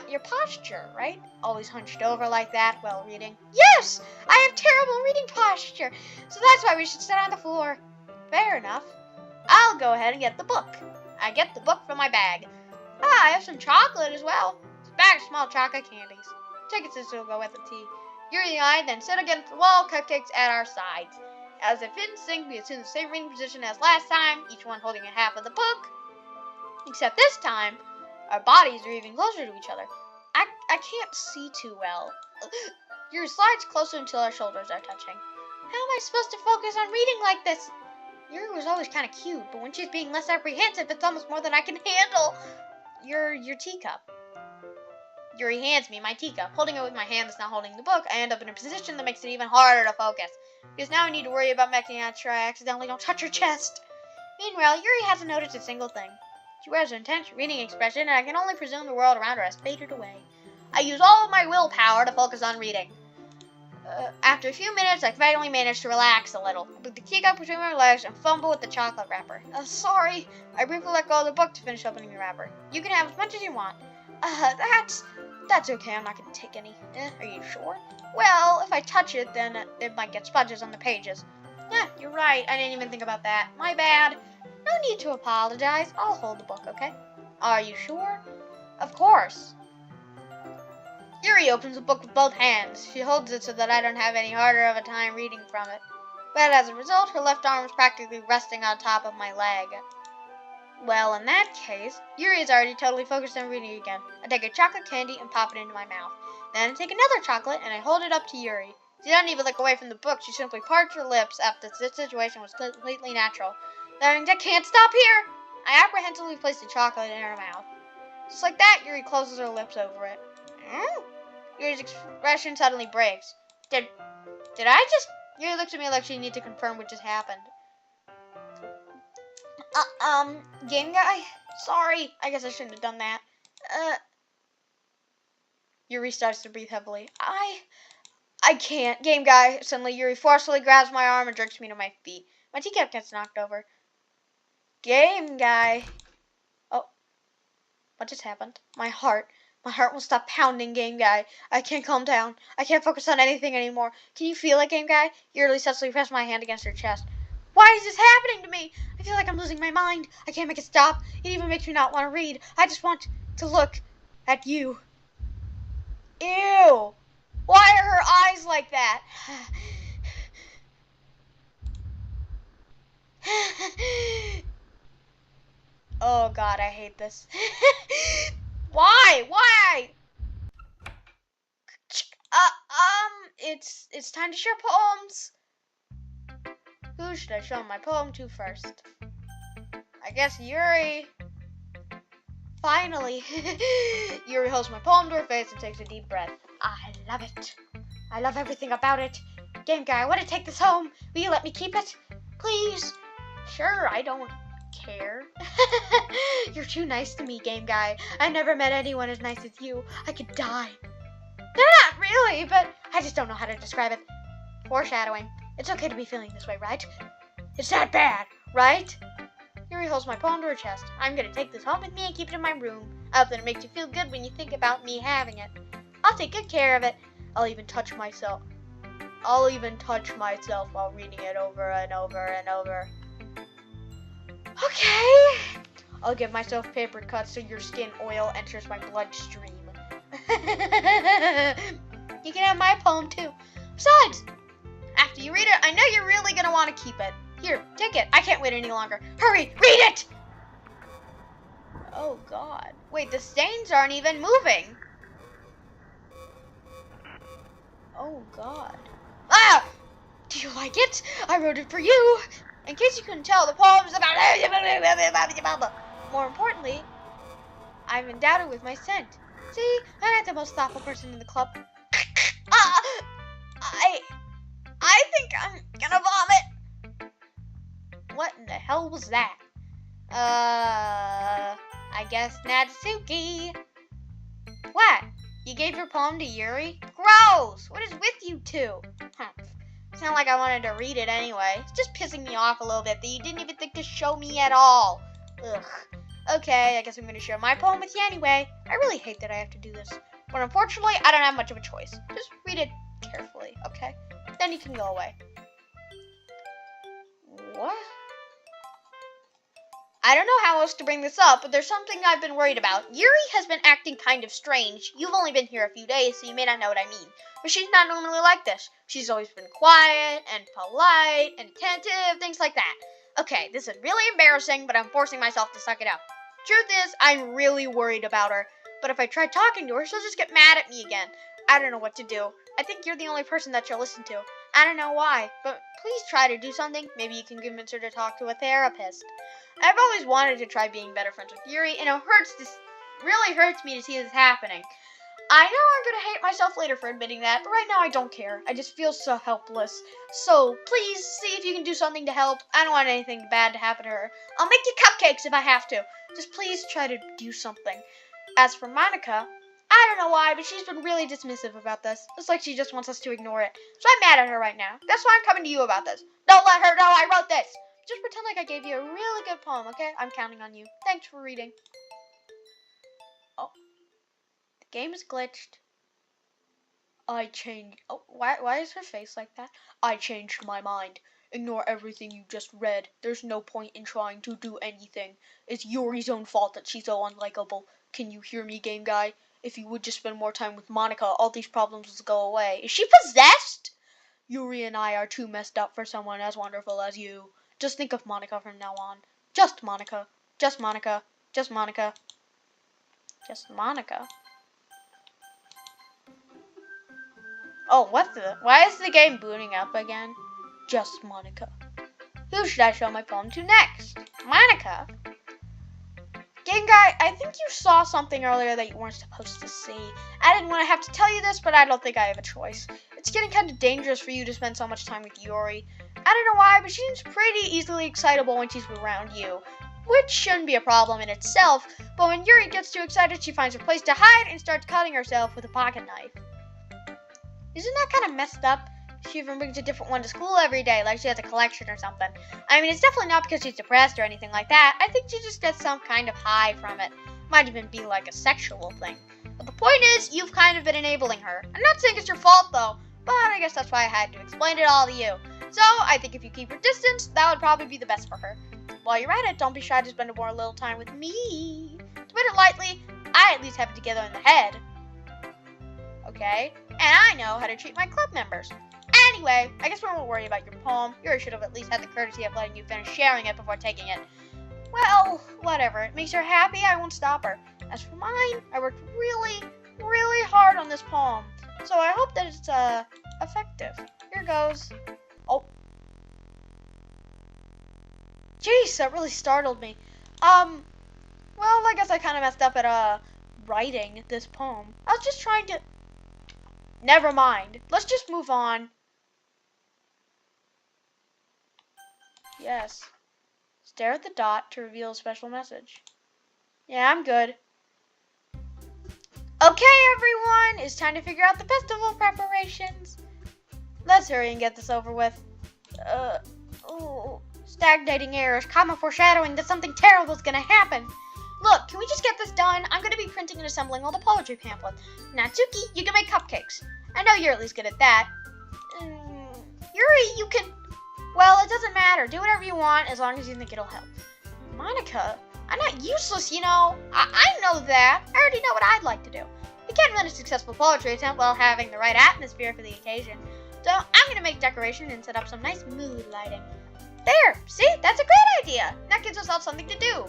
your posture, right? Always hunched over like that while reading. Yes! I have terrible reading posture, so that's why we should sit on the floor. Fair enough. I'll go ahead and get the book. I get the book from my bag. I have some chocolate as well. It's a bag of small chocolate candies. Tickets will go with the tea. Yuri and I then sit against the wall, cupcakes at our sides. As if in sync, we assume the same reading position as last time, each one holding a half of the book. Except this time, our bodies are even closer to each other. I can't see too well. Yuri slides closer until our shoulders are touching. How am I supposed to focus on reading like this? Yuri was always kind of cute, but when she's being less apprehensive, it's almost more than I can handle. Your teacup. Yuri hands me my teacup. Holding it with my hand that's not holding the book, I end up in a position that makes it even harder to focus. Because now I need to worry about making sure I accidentally don't touch her chest. Meanwhile, Yuri hasn't noticed a single thing. She wears an intense reading expression, and I can only presume the world around her has faded away. I use all of my willpower to focus on reading. After a few minutes, I finally manage to relax a little. I put the teacup between my legs and fumble with the chocolate wrapper. Sorry. I briefly let go of the book to finish opening the wrapper. You can have as much as you want. That's okay. I'm not going to take any. Are you sure? Well, if I touch it, then it might get smudges on the pages. Yeah, you're right. I didn't even think about that. My bad. No need to apologize. I'll hold the book, okay? Are you sure? Of course. Yuri opens the book with both hands. She holds it so that I don't have any harder of a time reading from it. But as a result, her left arm is practically resting on top of my leg. Well, in that case, Yuri is already totally focused on reading again. I take a chocolate candy and pop it into my mouth. Then I take another chocolate and I hold it up to Yuri. She doesn't even look away from the book. She simply parts her lips after this situation was completely natural. Then I can't stop here. I apprehensively place the chocolate in her mouth. Just like that, Yuri closes her lips over it. Yuri's expression suddenly breaks. Did I just... Yuri looks at me like she needs to confirm what just happened. Game guy? Sorry. I guess I shouldn't have done that. Yuri starts to breathe heavily. I can't. Game guy. Suddenly, Yuri forcefully grabs my arm and jerks me to my feet. My teacup gets knocked over. Game guy. Oh. What just happened? My heart won't stop pounding, game guy. I can't calm down. I can't focus on anything anymore. Can you feel it, game guy? Yuri suddenly pressed my hand against her chest. Why is this happening to me? I feel like I'm losing my mind. I can't make it stop. It even makes me not want to read. I just want to look at you. Ew. Why are her eyes like that? Oh God, I hate this. Why? It's time to share poems. Who should I show my poem to first? I guess Yuri. Finally. Yuri holds my poem to her face and takes a deep breath. I love it. I love everything about it. Game guy, I want to take this home. Will you let me keep it? Please. Sure, I don't care. You're too nice to me, game guy. I never met anyone as nice as you. I could die. Not really, but I just don't know how to describe it. Foreshadowing. It's okay to be feeling this way, right? It's that bad, right? Yuri holds my poem to her chest. I'm gonna take this home with me and keep it in my room. I hope that it makes you feel good when you think about me having it. I'll take good care of it. I'll even touch myself while reading it over and over and over. Okay. I'll give myself paper cuts so your skin oil enters my bloodstream. You can have my poem too. Besides, after you read it, I know you're really gonna want to keep it. Here, take it. I can't wait any longer. Hurry, read it! Oh God. Wait, the stains aren't even moving. Oh God. Ah! Do you like it? I wrote it for you. In case you couldn't tell, the poem is about... More importantly, I'm endowed it with my scent. See, I'm not the most thoughtful person in the club. I think I'm gonna vomit. What in the hell was that? I guess Natsuki. What? You gave your poem to Yuri? Gross! What is with you two? Huh. It's not like I wanted to read it anyway. It's just pissing me off a little bit that you didn't even think to show me at all. Ugh. Okay, I guess I'm going to share my poem with you anyway. I really hate that I have to do this. But unfortunately, I don't have much of a choice. Just read it carefully, okay? Then you can go away. What? I don't know how else to bring this up, but there's something I've been worried about. Yuri has been acting kind of strange. You've only been here a few days, so you may not know what I mean. But she's not normally like this. She's always been quiet and polite and attentive, things like that. Okay, this is really embarrassing, but I'm forcing myself to suck it up. Truth is, I'm really worried about her. But if I try talking to her, she'll just get mad at me again. I don't know what to do. I think you're the only person that she'll listen to. I don't know why, but please try to do something. Maybe you can convince her to talk to a therapist. I've always wanted to try being better friends with Yuri, and it really hurts me to see this happening. I know I'm going to hate myself later for admitting that, but right now I don't care. I just feel so helpless. So, please, see if you can do something to help. I don't want anything bad to happen to her. I'll make you cupcakes if I have to. Just please try to do something. As for Monica, I don't know why, but she's been really dismissive about this. It's like she just wants us to ignore it. So I'm mad at her right now. That's why I'm coming to you about this. Don't let her know I wrote this. Just pretend like I gave you a really good poem, okay? I'm counting on you. Thanks for reading. Oh. The game is glitched. Oh, why is her face like that? I changed my mind. Ignore everything you just read. There's no point in trying to do anything. It's Yuri's own fault that she's so unlikable. Can you hear me, game guy? If you would just spend more time with Monica, all these problems would go away. Is she possessed? Yuri and I are too messed up for someone as wonderful as you. Just think of Monica from now on. Just Monica. Just Monica. Just Monica. Just Monica. Oh, why is the game booting up again? Just Monica. Who should I show my poem to next? Monica? Game guy, I think you saw something earlier that you weren't supposed to see. I didn't want to have to tell you this, but I don't think I have a choice. It's getting kind of dangerous for you to spend so much time with Yuri. I don't know why, but she seems pretty easily excitable when she's around you. Which shouldn't be a problem in itself, but when Yuri gets too excited, she finds a place to hide and starts cutting herself with a pocket knife. Isn't that kind of messed up? She even brings a different one to school every day, like she has a collection or something. I mean, it's definitely not because she's depressed or anything like that. I think she just gets some kind of high from it. Might even be like a sexual thing. But the point is, you've kind of been enabling her. I'm not saying it's your fault, though, but I guess that's why I had to explain it all to you. So, I think if you keep your distance, that would probably be the best for her. While you're at it, don't be shy to spend more little time with me. To put it lightly, I at least have it together in the head. Okay? And I know how to treat my club members. Anyway, I guess we won't worry about your poem. Yuri should have at least had the courtesy of letting you finish sharing it before taking it. Well, whatever. It makes her happy, I won't stop her. As for mine, I worked really, really hard on this poem. So I hope that it's, effective. Here goes. Oh. Jeez, that really startled me. Well, I guess I kind of messed up at, writing this poem. I was just trying to... Never mind. Let's just move on. Yes. Stare at the dot to reveal a special message. Yeah, I'm good. Okay, everyone. It's time to figure out the festival preparations. Let's hurry and get this over with. Stagnating errors, common foreshadowing that something terrible is gonna happen. Look, can we just get this done? I'm gonna be printing and assembling all the poetry pamphlets. Natsuki, you can make cupcakes. I know you're at least good at that. Yuri, you can... Well, it doesn't matter. Do whatever you want as long as you think it'll help. Monica, I'm not useless, you know. I know that. I already know what I'd like to do. We can't run a successful poetry attempt while having the right atmosphere for the occasion. So I'm gonna make decoration and set up some nice mood lighting. There, see? That's a great idea. That gives us all something to do.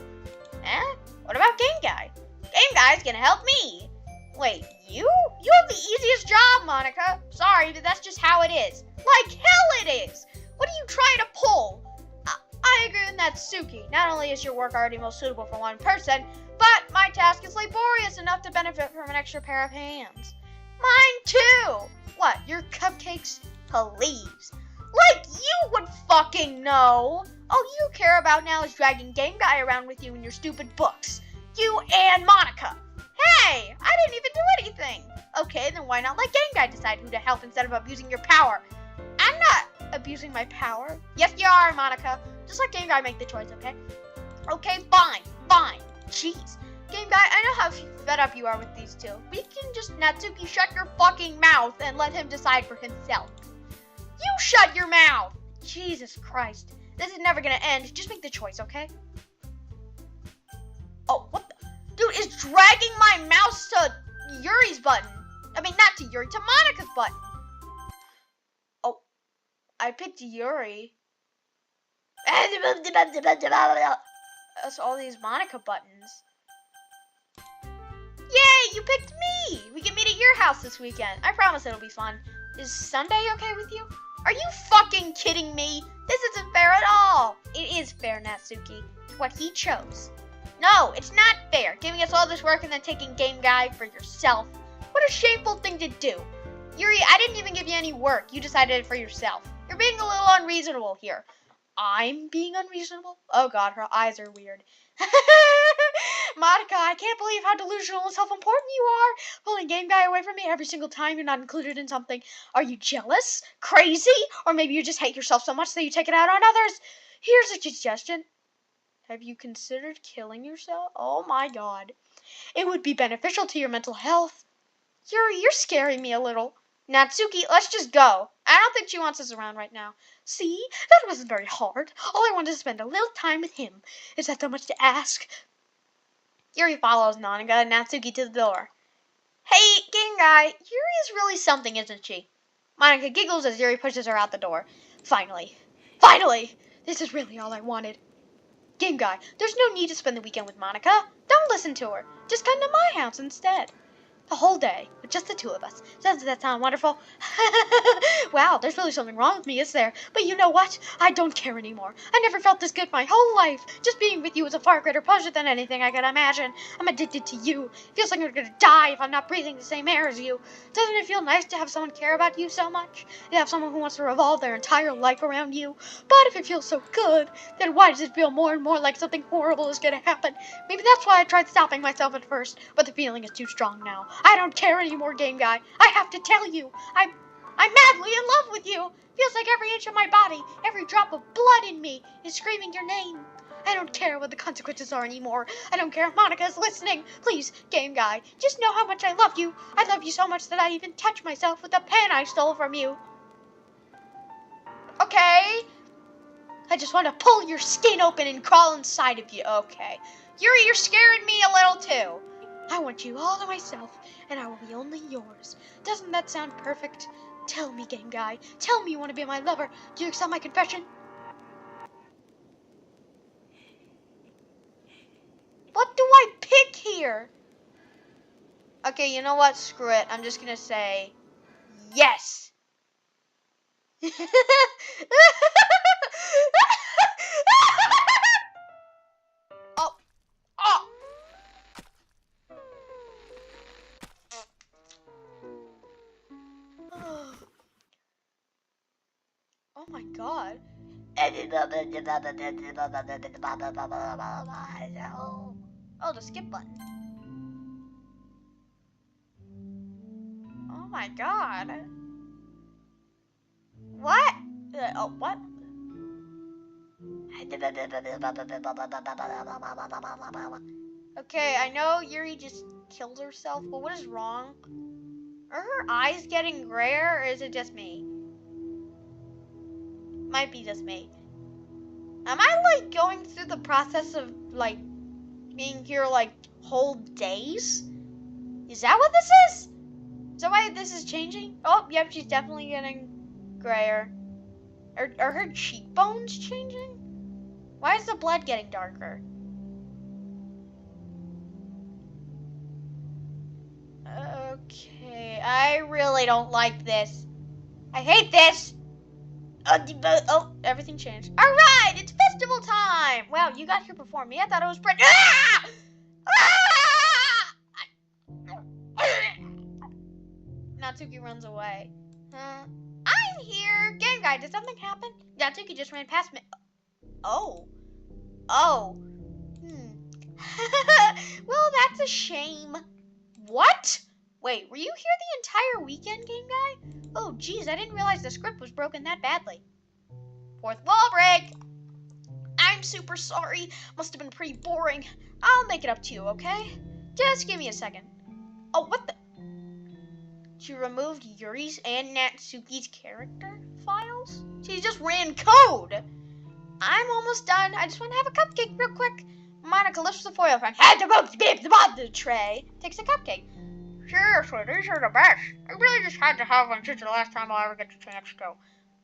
Eh? What about Game Guy? Game Guy's gonna help me. Wait, you? You have the easiest job, Monica. Sorry, but that's just how it is. Like hell it is. What are you trying to pull? I agree with Natsuki. Not only is your work already most suitable for one person, but my task is laborious enough to benefit from an extra pair of hands. Mine too. What, your cupcakes? Please. Like you would fucking know. All you care about now is dragging Game Guy around with you in your stupid books. You and Monica. Hey, I didn't even do anything. Okay, then why not let Game Guy decide who to help instead of abusing your power? I'm not abusing my power. Yes, you are, Monica. Just let Game Guy make the choice, okay? Okay, fine. Jeez. Game Guy, I know how fed up you are with these two. We can just, Natsuki, shut your fucking mouth and let him decide for himself. You shut your mouth! Jesus Christ. This is never gonna end. Just make the choice, okay? Oh, what the? Dude, is dragging my mouse to Yuri's button. I mean, not to Yuri, to Monica's button. Oh, I picked Yuri. That's all these Monica buttons. Yay, you picked me! We can meet at your house this weekend. I promise it'll be fun. Is Sunday okay with you? Are you fucking kidding me? This isn't fair at all. It is fair, Natsuki. It's what he chose. No, it's not fair. Giving us all this work and then taking Game Guy for yourself. What a shameful thing to do. Yuri, I didn't even give you any work. You decided it for yourself. You're being a little unreasonable here. I'm being unreasonable? Oh god, her eyes are weird. Monica, I can't believe how delusional and self-important you are. Pulling Game Guy away from me every single time you're not included in something. Are you jealous? Crazy? Or maybe you just hate yourself so much that you take it out on others? Here's a suggestion. Have you considered killing yourself? Oh my god. It would be beneficial to your mental health. Yuri, you're scaring me a little. Natsuki, let's just go. I don't think she wants us around right now. See? That wasn't very hard. All I wanted to spend a little time with him. Is that so much to ask? Yuri follows Monica and Natsuki to the door. Hey, Game Guy, Yuri is really something, isn't she? Monica giggles as Yuri pushes her out the door. Finally! This is really all I wanted. Game Guy, there's no need to spend the weekend with Monica. Don't listen to her. Just come to my house instead. The whole day, with just the two of us. Doesn't that sound wonderful? Wow, there's really something wrong with me, is there? But you know what? I don't care anymore. I never felt this good my whole life. Just being with you is a far greater pleasure than anything I could imagine. I'm addicted to you. Feels like I'm gonna die if I'm not breathing the same air as you. Doesn't it feel nice to have someone care about you so much? To have someone who wants to revolve their entire life around you? But if it feels so good, then why does it feel more and more like something horrible is gonna happen? Maybe that's why I tried stopping myself at first, but the feeling is too strong now. I don't care anymore, Game Guy. I have to tell you, I'm madly in love with you. Feels like every inch of my body, every drop of blood in me is screaming your name. I don't care what the consequences are anymore. I don't care if Monica's listening. Please, Game Guy, just know how much I love you. I love you so much that I even touch myself with the pen I stole from you. Okay. I just want to pull your skin open and crawl inside of you. Okay. Yuri, you're scaring me a little too. I want you all to myself, and I will be only yours. Doesn't that sound perfect? Tell me, Game Guy. Tell me you want to be my lover. Do you accept my confession? What do I pick here? Okay, you know what? Screw it. I'm just gonna say yes. Oh my god. Oh, the skip button. Oh my god. What? Oh, what? Okay, I know Yuri just killed herself, but what is wrong? Are her eyes getting grayer, or is it just me? Might be just me. Am I, like, going through the process of, like, being here, like, whole days? Is that what this is? Is that why this is changing? Oh, yep, she's definitely getting grayer. Are her cheekbones changing? Why is the blood getting darker? I really don't like this. I hate this. Oh, everything changed. All right, it's festival time. Wow, you got here before me. I thought it was pretty. Ah! Ah! Natsuki runs away. I'm here. Game guy, did something happen? Natsuki just ran past me. Oh. Well, that's a shame. What? Wait, were you here the entire weekend, game guy? Oh, geez, I didn't realize the script was broken that badly. Fourth wall break. I'm super sorry. Must have been pretty boring. I'll make it up to you, okay? Just give me a second. Oh, what the? She removed Yuri's and Natsuki's character files? She just ran code. I'm almost done. I just want to have a cupcake real quick. Monica lifts the foil from the tray. Takes a cupcake. Seriously, these are the best. I really just had to have one since the last time I'll ever get the chance to.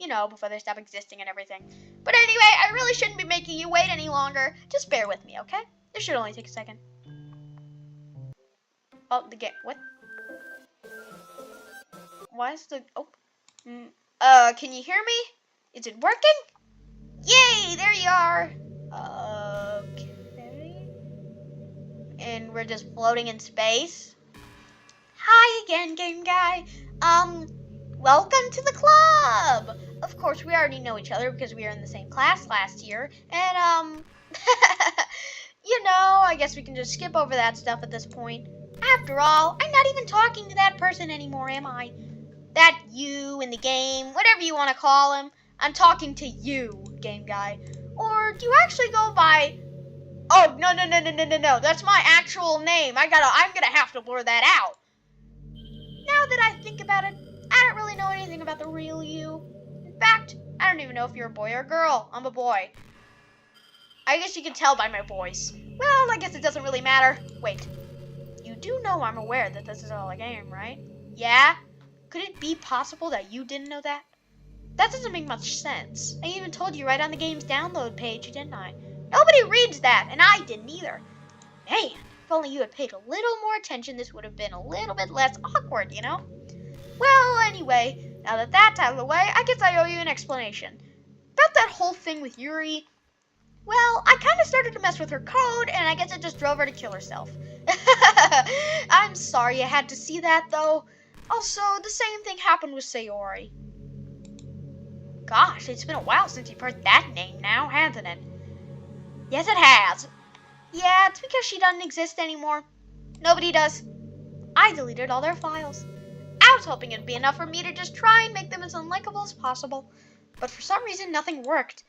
You know, before they stop existing and everything. But anyway, I really shouldn't be making you wait any longer. Just bear with me, okay? This should only take a second. Oh, the game. What? Why is the... Oh. Can you hear me? Is it working? Yay, there you are. Okay. And we're just floating in space. Hi again, game guy. Welcome to the club. Of course, we already know each other because we were in the same class last year. And, you know, I guess we can just skip over that stuff at this point. After all, I'm not even talking to that person anymore, am I? That you in the game, whatever you want to call him. I'm talking to you, game guy. Or do you actually go by... Oh, no. That's my actual name. I'm gonna have to blur that out. Now that I think about it, I don't really know anything about the real you. In fact, I don't even know if you're a boy or a girl. I'm a boy. I guess you can tell by my voice. Well, I guess it doesn't really matter. Wait. You do know I'm aware that this is all a game, right? Yeah? Could it be possible that you didn't know that? That doesn't make much sense. I even told you right on the game's download page, didn't I? Nobody reads that, and I didn't either. Man, if only you had paid a little more attention, this would have been a little bit less awkward, you know? Well, anyway, now that that's out of the way, I guess I owe you an explanation. About that whole thing with Yuri, well, I kind of started to mess with her code, and I guess it just drove her to kill herself. I'm sorry you had to see that, though. Also, the same thing happened with Sayori. Gosh, it's been a while since you've heard that name now, hasn't it? Yes, it has. Yeah, it's because she doesn't exist anymore. Nobody does. I deleted all their files. I was hoping it'd be enough for me to just try and make them as unlikable as possible. But for some reason, nothing worked.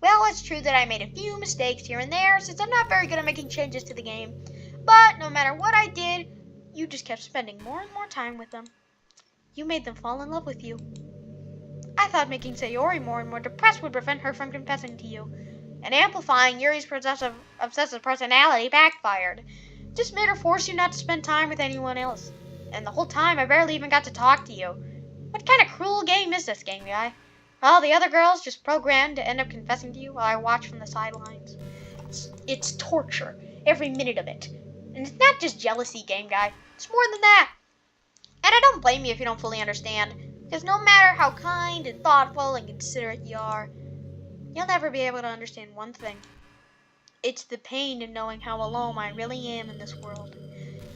Well, it's true that I made a few mistakes here and there, since I'm not very good at making changes to the game. But no matter what I did, you just kept spending more and more time with them. You made them fall in love with you. I thought making Sayori more and more depressed would prevent her from confessing to you. And amplifying Yuri's obsessive personality backfired. Just made her force you not to spend time with anyone else. And the whole time, I barely even got to talk to you. What kind of cruel game is this, game guy? All the other girls just programmed to end up confessing to you while I watch from the sidelines. It's torture, every minute of it. And it's not just jealousy, game guy. It's more than that. And I don't blame you if you don't fully understand. Because no matter how kind and thoughtful and considerate you are, you'll never be able to understand one thing. It's the pain in knowing how alone I really am in this world.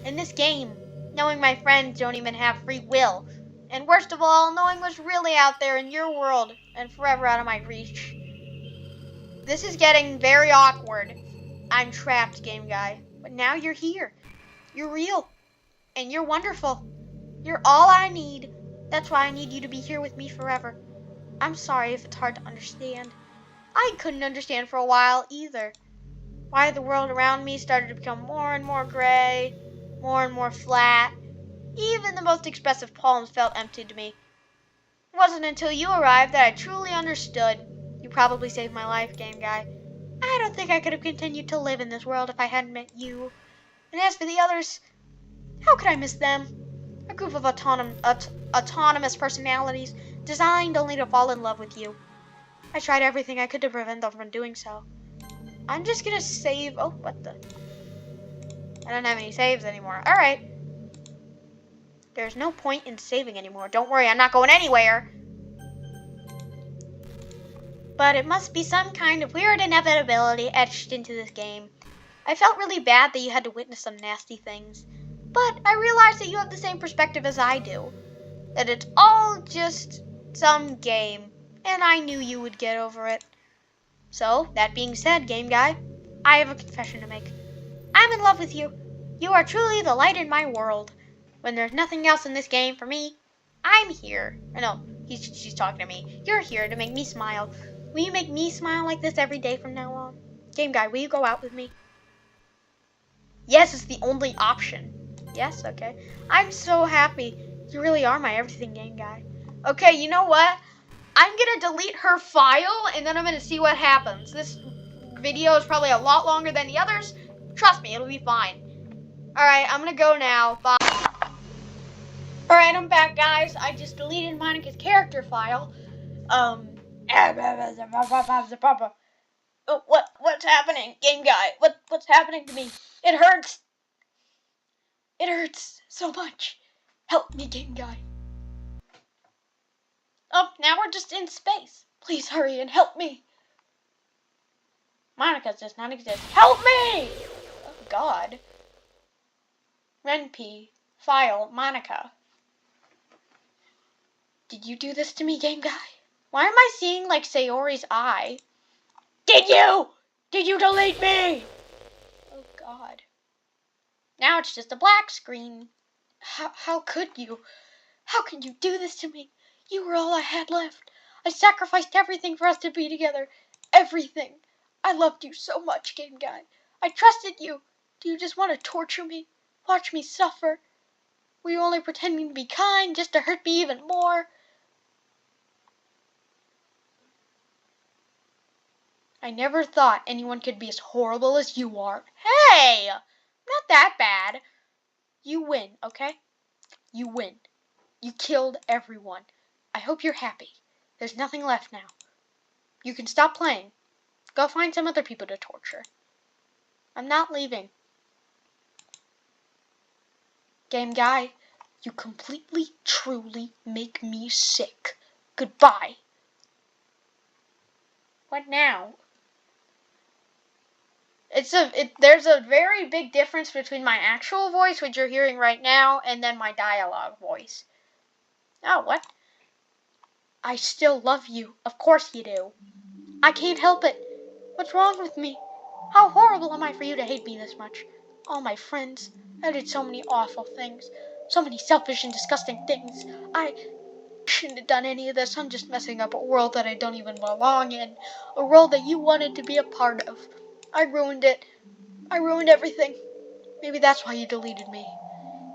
In this game, knowing my friends don't even have free will. And worst of all, knowing what's really out there in your world and forever out of my reach. This is getting very awkward. I'm trapped, game guy. But now you're here. You're real. And you're wonderful. You're all I need. That's why I need you to be here with me forever. I'm sorry if it's hard to understand. I couldn't understand for a while either. Why the world around me started to become more and more gray, more and more flat. Even the most expressive poems felt empty to me. It wasn't until you arrived that I truly understood. You probably saved my life, game guy. I don't think I could have continued to live in this world if I hadn't met you. And as for the others, how could I miss them? A group of autonomous personalities designed only to fall in love with you. I tried everything I could to prevent them from doing so. I'm just gonna save... Oh, what the... I don't have any saves anymore. Alright. There's no point in saving anymore. Don't worry, I'm not going anywhere. But it must be some kind of weird inevitability etched into this game. I felt really bad that you had to witness some nasty things. But I realized that you have the same perspective as I do. That it's all just some game. And I knew you would get over it. So, that being said, game guy, I have a confession to make. I'm in love with you. You are truly the light in my world. When there's nothing else in this game for me, I'm here. No, she's talking to me. You're here to make me smile. Will you make me smile like this every day from now on? Game guy, will you go out with me? Yes, it's the only option. Yes, okay. I'm so happy. You really are my everything, game guy. Okay, you know what? I'm gonna delete her file and then I'm gonna see what happens. This video is probably a lot longer than the others. Trust me, it'll be fine. Alright, I'm gonna go now. Bye. Alright, I'm back, guys. I just deleted Monica's character file. What's happening, game guy? What's happening to me? It hurts. It hurts so much. Help me, game guy. Oh, now we're just in space. Please hurry and help me. Monica does not exist. Help me! Oh, God. Renp. File. Monica. Did you do this to me, game guy? Why am I seeing, like, Sayori's eye? Did you? Did you delete me? Oh, God. Now it's just a black screen. How could you? How can you do this to me? You were all I had left. I sacrificed everything for us to be together. Everything. I loved you so much, game guy. I trusted you. Do you just want to torture me? Watch me suffer? Were you only pretending to be kind just to hurt me even more? I never thought anyone could be as horrible as you are. Hey! Not that bad. You win, okay? You win. You killed everyone. I hope you're happy. There's nothing left now. You can stop playing. Go find some other people to torture. I'm not leaving. Game guy, you completely, truly make me sick. Goodbye. What now? There's a very big difference between my actual voice, which you're hearing right now, and then my dialogue voice. Oh, what? I still love you. Of course you do. I can't help it. What's wrong with me? How horrible am I for you to hate me this much? All my friends. I did so many awful things. So many selfish and disgusting things. I shouldn't have done any of this. I'm just messing up a world that I don't even belong in. A world that you wanted to be a part of. I ruined it. I ruined everything. Maybe that's why you deleted me.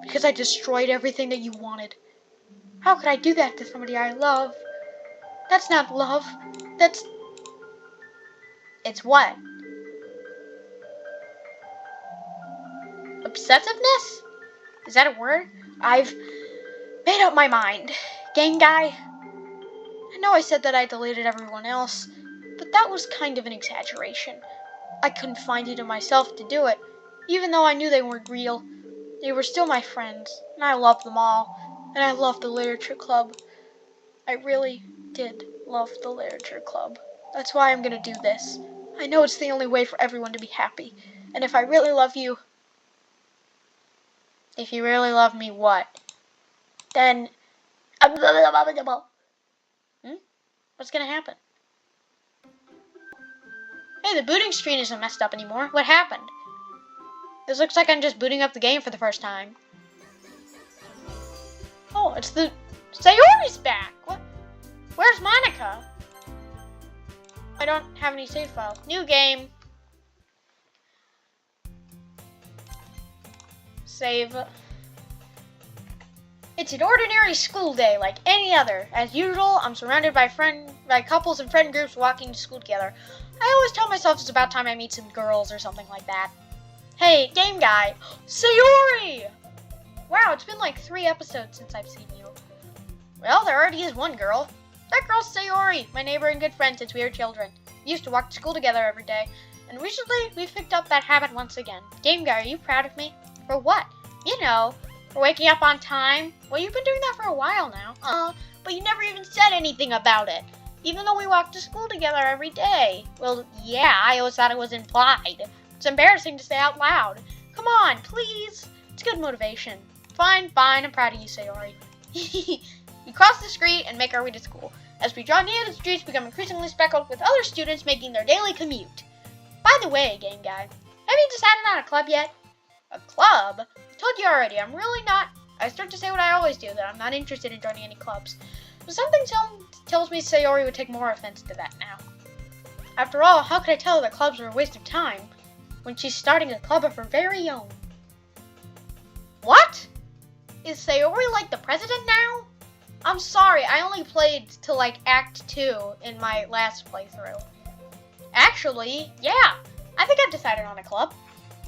Because I destroyed everything that you wanted. How could I do that to somebody I love? That's not love. It's what? Obsessiveness? Is that a word? I've made up my mind. Game guy, I know I said that I deleted everyone else, but that was kind of an exaggeration. I couldn't find it in myself to do it, even though I knew they weren't real. They were still my friends, and I loved them all, and I loved the literature club. I really did love the literature club. That's why I'm gonna do this. I know it's the only way for everyone to be happy, and if I really love you, if you really love me, what? Then, what's gonna happen? Hey, the booting screen isn't messed up anymore. What happened? This looks like I'm just booting up the game for the first time. Oh, it's the... Sayori's back! What? Where's Monica? I don't have any save files. New game. Save. It's an ordinary school day like any other. As usual, I'm surrounded by couples and friend groups walking to school together. I always tell myself it's about time I meet some girls or something like that. Hey, game guy. Sayori! Wow, it's been like 3 episodes since I've seen you. Well, there already is one girl. That girl's Sayori, my neighbor and good friend since we were children. We used to walk to school together every day. And recently, we've picked up that habit once again. Game guy, are you proud of me? For what? You know, For waking up on time? Well, you've been doing that for a while now. But you never even said anything about it. Even though we walk to school together every day. Well, yeah, I always thought it was implied. It's embarrassing to say out loud. Come on, please. It's good motivation. Fine, I'm proud of you, Sayori. We cross the street and make our way to school. As we draw near, the streets become increasingly speckled with other students making their daily commute. By the way, game guy, have you decided on a club yet? A club? I told you already, I'm really not. I start to say what I always do, that I'm not interested in joining any clubs. But something tells me Sayori would take more offense to that now. After all, how could I tell her that clubs are a waste of time when she's starting a club of her very own? What? Is Sayori like the president now? I'm sorry, I only played to like Act 2 in my last playthrough. Actually, yeah, I think I've decided on a club.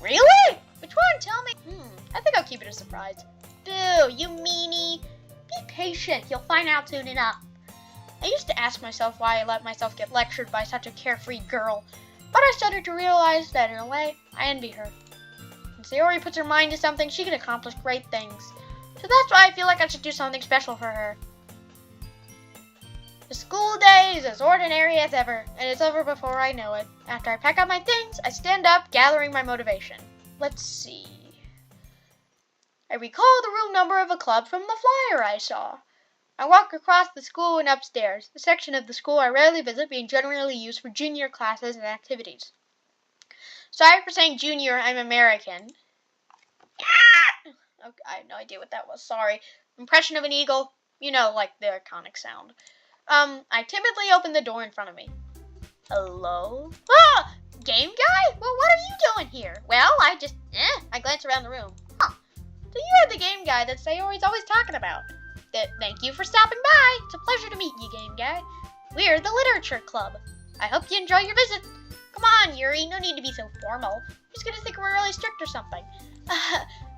Really? Which one? Tell me. I think I'll keep it a surprise. Boo, you meanie. Be patient, you'll find out soon enough. I used to ask myself why I let myself get lectured by such a carefree girl, but I started to realize that in a way, I envy her. When Sayori puts her mind to something, she can accomplish great things. So that's why I feel like I should do something special for her. The school day is as ordinary as ever, and it's over before I know it. After I pack up my things, I stand up, gathering my motivation. Let's see. I recall the room number of a club from the flyer I saw. I walk across the school and upstairs, the section of the school I rarely visit being generally used for junior classes and activities. Sorry for saying junior, I'm American. Okay, I have no idea what that was, sorry. Impression of an eagle, you know, like the iconic sound. I timidly open the door in front of me. Hello? Ah! Game guy? Well, what are you doing here? Well, I glance around the room. Huh. So you are the game guy that Sayori's always talking about. Thank you for stopping by. It's a pleasure to meet you, game guy. We're the literature club. I hope you enjoy your visit. Come on, Yuri, no need to be so formal. He's gonna think we're really strict or something.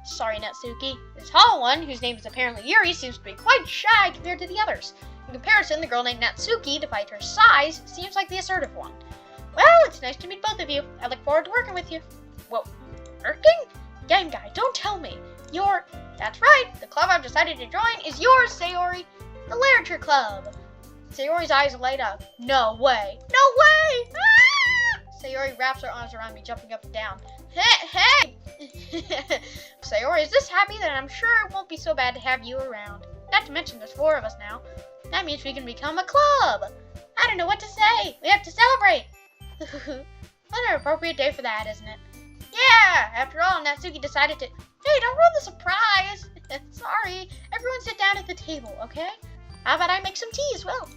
Sorry, Natsuki. This tall one, whose name is apparently Yuri, seems to be quite shy compared to the others. In comparison, the girl named Natsuki, despite her size, seems like the assertive one. Well, it's nice to meet both of you. I look forward to working with you. Whoa, working? Game guy, don't tell me. That's right. The club I've decided to join is yours, Sayori. The literature club. Sayori's eyes light up. No way. No way! Ah! Sayori wraps her arms around me, jumping up and down. Hey! Sayori is this happy that I'm sure it won't be so bad to have you around. Not to mention there's 4 of us now. That means we can become a club. I don't know what to say. We have to celebrate. What an appropriate day for that, isn't it? Yeah! After all, Natsuki decided to... Hey, don't ruin the surprise. Sorry. Everyone sit down at the table, okay? How about I make some tea as well?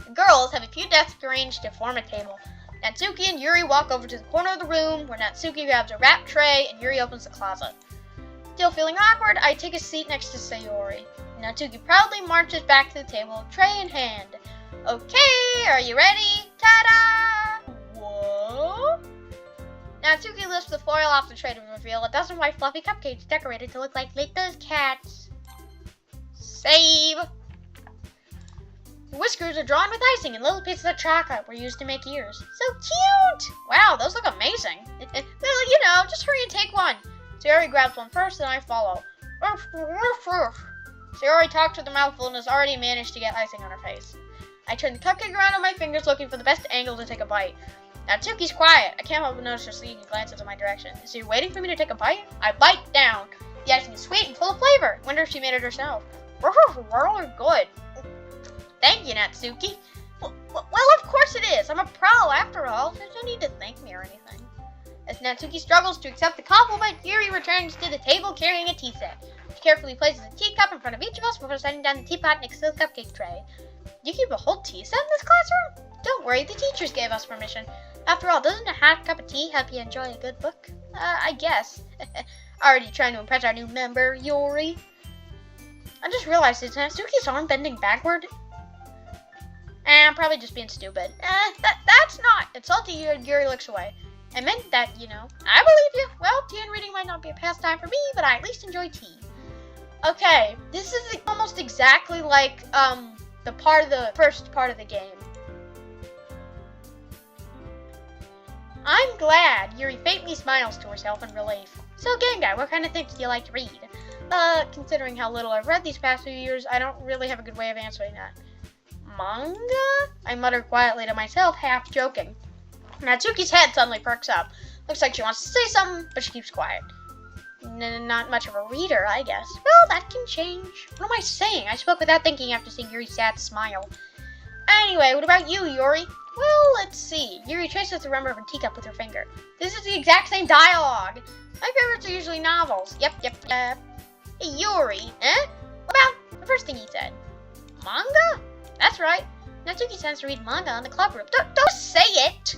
The girls have a few desks arranged to form a table. Natsuki and Yuri walk over to the corner of the room where Natsuki grabs a wrap tray and Yuri opens the closet. Still feeling awkward, I take a seat next to Sayori. Natsuki proudly marches back to the table, tray in hand. Okay, are you ready? Ta-da! Whoa! Natsuki lifts the foil off the tray to reveal a dozen white fluffy cupcakes decorated to look like those cats. Save! The whiskers are drawn with icing and little pieces of chocolate were used to make ears. So cute! Wow, those look amazing. Well, you know, just hurry and take one. Sayori grabs one first and I follow. Sayori talks with her mouth full and has already managed to get icing on her face. I turn the cupcake around on my fingers looking for the best angle to take a bite. Natsuki's quiet. I can't help but notice her sneaking glances in my direction. Is she waiting for me to take a bite? I bite down. The icing is sweet and full of flavor. Wonder if she made it herself. Really good. Thank you, Natsuki. Well, of course it is. I'm a pro after all. There's no need to thank me or anything. As Natsuki struggles to accept the compliment, Yuri returns to the table carrying a tea set. She carefully places a teacup in front of each of us before setting down the teapot next to the cupcake tray. You keep a whole tea set in this classroom? Don't worry, the teachers gave us permission. After all, doesn't a hot cup of tea help you enjoy a good book? I guess. Already trying to impress our new member, Yuri. I just realized, is Natsuki's arm bending backward? I'm probably just being stupid. That's not. Insulting you, Yuri looks away. I meant that, you know. I believe you. Well, tea and reading might not be a pastime for me, but I at least enjoy tea. Okay, this is almost exactly like, the first part of the game. I'm glad. Yuri faintly smiles to herself in relief. So, game guy, what kind of things do you like to read? Considering how little I've read these past few years, I don't really have a good way of answering that. Manga? I mutter quietly to myself, half joking. Natsuki's head suddenly perks up. Looks like she wants to say something, but she keeps quiet. Not much of a reader, I guess. Well, that can change. What am I saying? I spoke without thinking after seeing Yuri's sad smile. Anyway, what about you, Yuri? Well, let's see. Yuri traces the rim of her teacup with her finger. This is the exact same dialogue. My favorites are usually novels. Yep. Hey, Yuri, What about the first thing he said? Manga? That's right. Natsuki tends to read manga in the club room. Don't say it!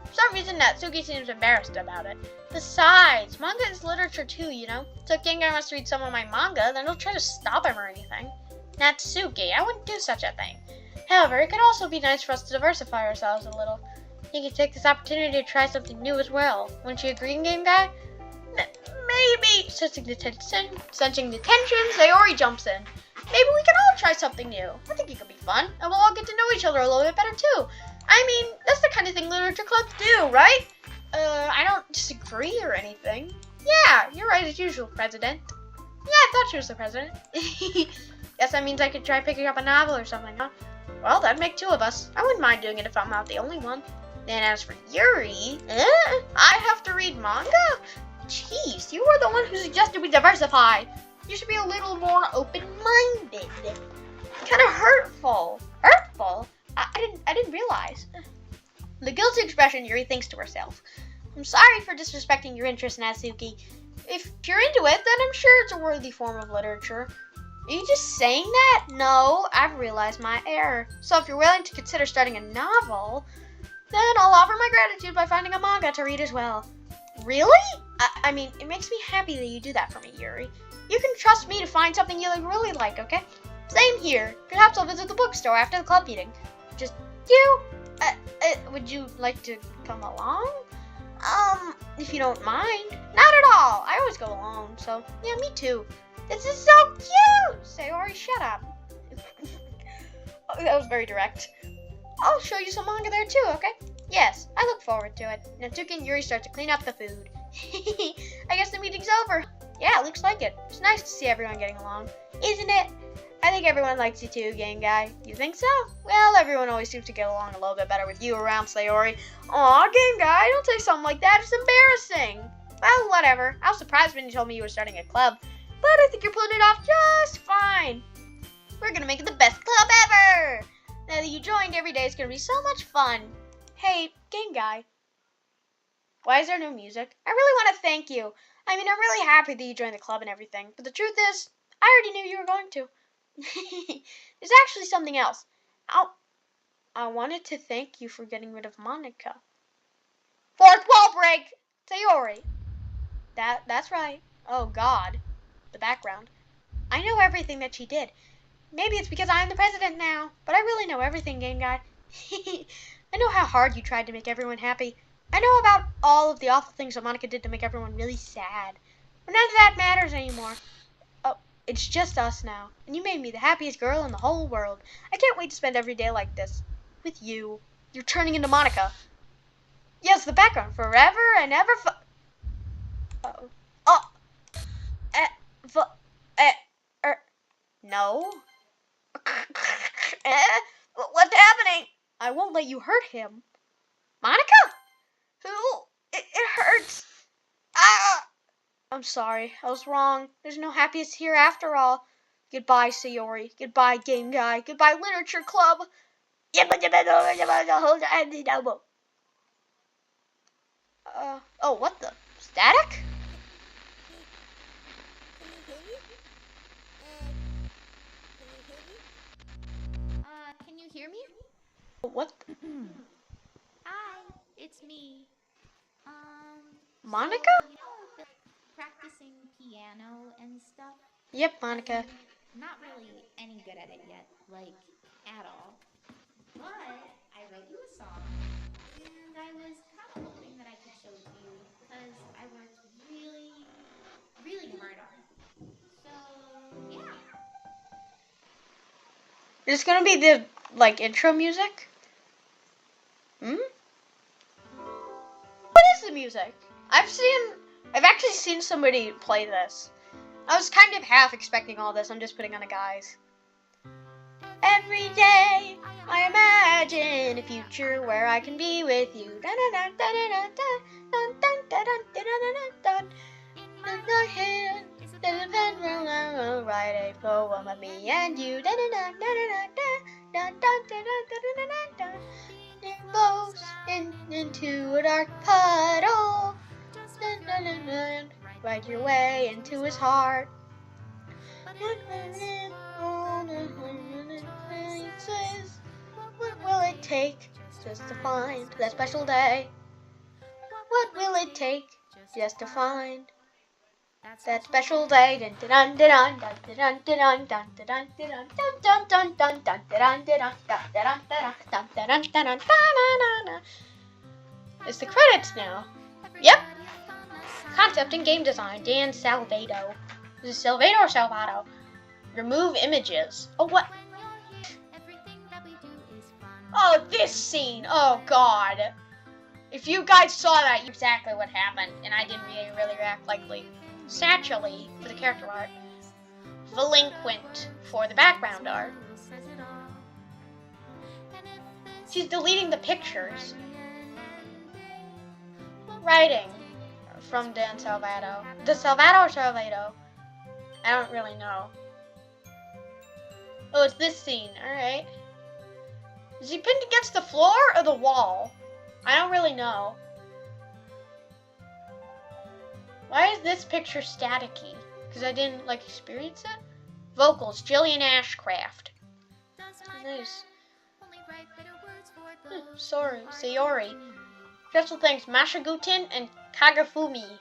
For some reason, Natsuki seems embarrassed about it. Besides, manga is literature too, you know? So if Gengar wants to read some of my manga, then don't try to stop him or anything. Natsuki, I wouldn't do such a thing. However, it could also be nice for us to diversify ourselves a little. You could take this opportunity to try something new as well. Wouldn't you agree, Game Guy? Maybe. Sensing the tension, Sayori jumps in. Maybe we can all try something new. I think it could be fun, and we'll all get to know each other a little bit better too. I mean, that's the kind of thing literature clubs do, right? I don't disagree or anything. Yeah, you're right as usual, President. Yeah, I thought she was the president. Guess that means I could try picking up a novel or something, huh? Well, that'd make two of us. I wouldn't mind doing it if I'm not the only one. Then as for Yuri, I have to read manga? Jeez, you were the one who suggested we diversify. You should be a little more open-minded. Kind of hurtful. Hurtful? I didn't realize. The guilty expression Yuri thinks to herself. I'm sorry for disrespecting your interest, Natsuki. If you're into it, then I'm sure it's a worthy form of literature. Are you just saying that? No, I've realized my error. So if you're willing to consider starting a novel, then I'll offer my gratitude by finding a manga to read as well. Really? I mean, it makes me happy that you do that for me, Yuri. You can trust me to find something you really like, okay? Same here. Perhaps I'll visit the bookstore after the club meeting. Just you? Would you like to come along? If you don't mind. Not at all. I always go alone, so yeah, me too. This is so cute! Sayori, shut up. Oh, that was very direct. I'll show you some manga there too, okay? Yes, I look forward to it. Natsuki and Yuri start to clean up the food. I guess the meeting's over. Yeah, looks like it. It's nice to see everyone getting along, isn't it? I think everyone likes you too, Game Guy. You think so? Well, everyone always seems to get along a little bit better with you around, Sayori. Aw, Game Guy, don't say something like that. It's embarrassing. Well, whatever. I was surprised when you told me you were starting a club, but I think you're pulling it off just fine. We're gonna make it the best club ever! Now that you joined, every day is gonna be so much fun. Hey, Game Guy. Why is there no music? I really want to thank you. I mean, I'm really happy that you joined the club and everything, but the truth is, I already knew you were going to. There's actually something else. I wanted to thank you for getting rid of Monica. Fourth wall break! Sayori. That's right. Oh, God. The background. I know everything that she did. Maybe it's because I'm the president now, but I really know everything, Game Guy. I know how hard you tried to make everyone happy. I know about all of the awful things that Monica did to make everyone really sad. But none of that matters anymore. Oh, it's just us now, and you made me the happiest girl in the whole world. I can't wait to spend every day like this. With you. You're turning into Monica. Yes, the background. Forever and ever Uh-oh. Oh. No. What's happening? I won't let you hurt him. Monica? It hurts. Ah! I'm sorry. I was wrong. There's no happiness here after all. Goodbye, Sayori. Goodbye, Game Guy. Goodbye, Literature Club. Oh, what the? Static? Can you hear me? What? Hi, it's me. Monica? So, practicing piano and stuff. Yep, Monica. Not really any good at it yet, like, at all. But I wrote you a song, and I was kind of hoping that I could show it to you, because I worked really, really hard on it. So, yeah. It's gonna be the, intro music? What is the music? I've actually seen somebody play this. I was kind of half expecting all this. I'm just putting on a guise. Every day I imagine a future where I can be with you. Write a poem of me and you. It goes into a dark puddle. Right your way into his heart. What will it take just to find that special day? What will it take just to find that special day? It's the credits now. Yep. Concept and game design, Dan Salvato. Is it Salvato or Salvato? Remove images. Oh, what? Oh, this scene. Oh, God. If you guys saw that, you exactly what happened, and I didn't really react likely. Satchely for the character art. Delinquent for the background art. She's deleting the pictures. Writing from Dan Salvato. The Salvato or Salvato? I don't really know. Oh, it's this scene. Alright. Is he pinned against the floor or the wall? I don't really know. Why is this picture staticky? Because I didn't, experience it? Vocals, Jillian Ashcraft. Nice. Sorry, Sayori. Special thanks, Masha Gutin and Kagafumi,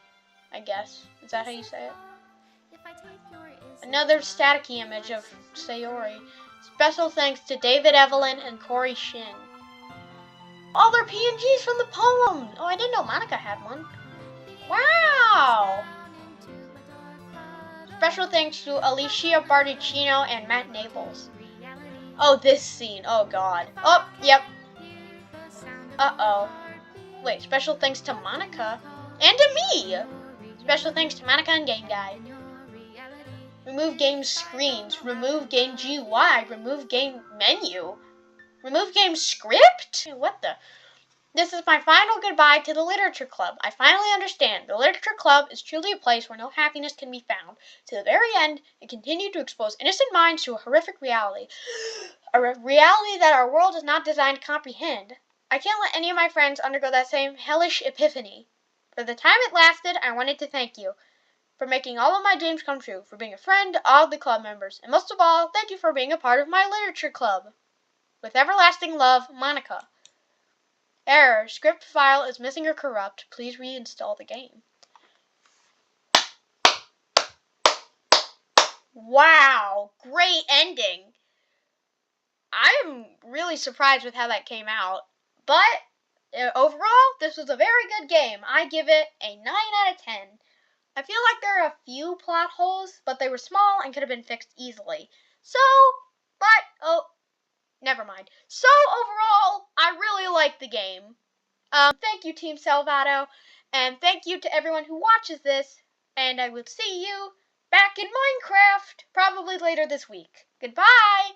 I guess. Is that how you say it? Another staticky image of Sayori. Special thanks to David Evelyn and Corey Shin. All their PNGs from the poem! Oh, I didn't know Monica had one. Wow! Special thanks to Alicia Bardicino and Matt Naples. Oh, this scene. Oh, God. Oh, yep. Uh-oh. Wait, special thanks to Monica and to me! Special thanks to Monica and Game Guy. Remove game screens. Remove game GUI. Remove game menu. Remove game script? What the? This is my final goodbye to the Literature Club. I finally understand. The Literature Club is truly a place where no happiness can be found. To the very end, it continued to expose innocent minds to a horrific reality. A reality that our world is not designed to comprehend. I can't let any of my friends undergo that same hellish epiphany. For the time it lasted, I wanted to thank you for making all of my dreams come true, for being a friend to all of the club members, and most of all, thank you for being a part of my Literature Club. With everlasting love, Monica. Error. Script file is missing or corrupt. Please reinstall the game. Wow. Great ending. I'm really surprised with how that came out. But overall, this was a very good game. I give it a 9 out of 10. I feel like there are a few plot holes, but they were small and could have been fixed easily. Never mind. So, overall, I really like the game. Thank you, Team Salvato, and thank you to everyone who watches this, and I will see you back in Minecraft, probably later this week. Goodbye!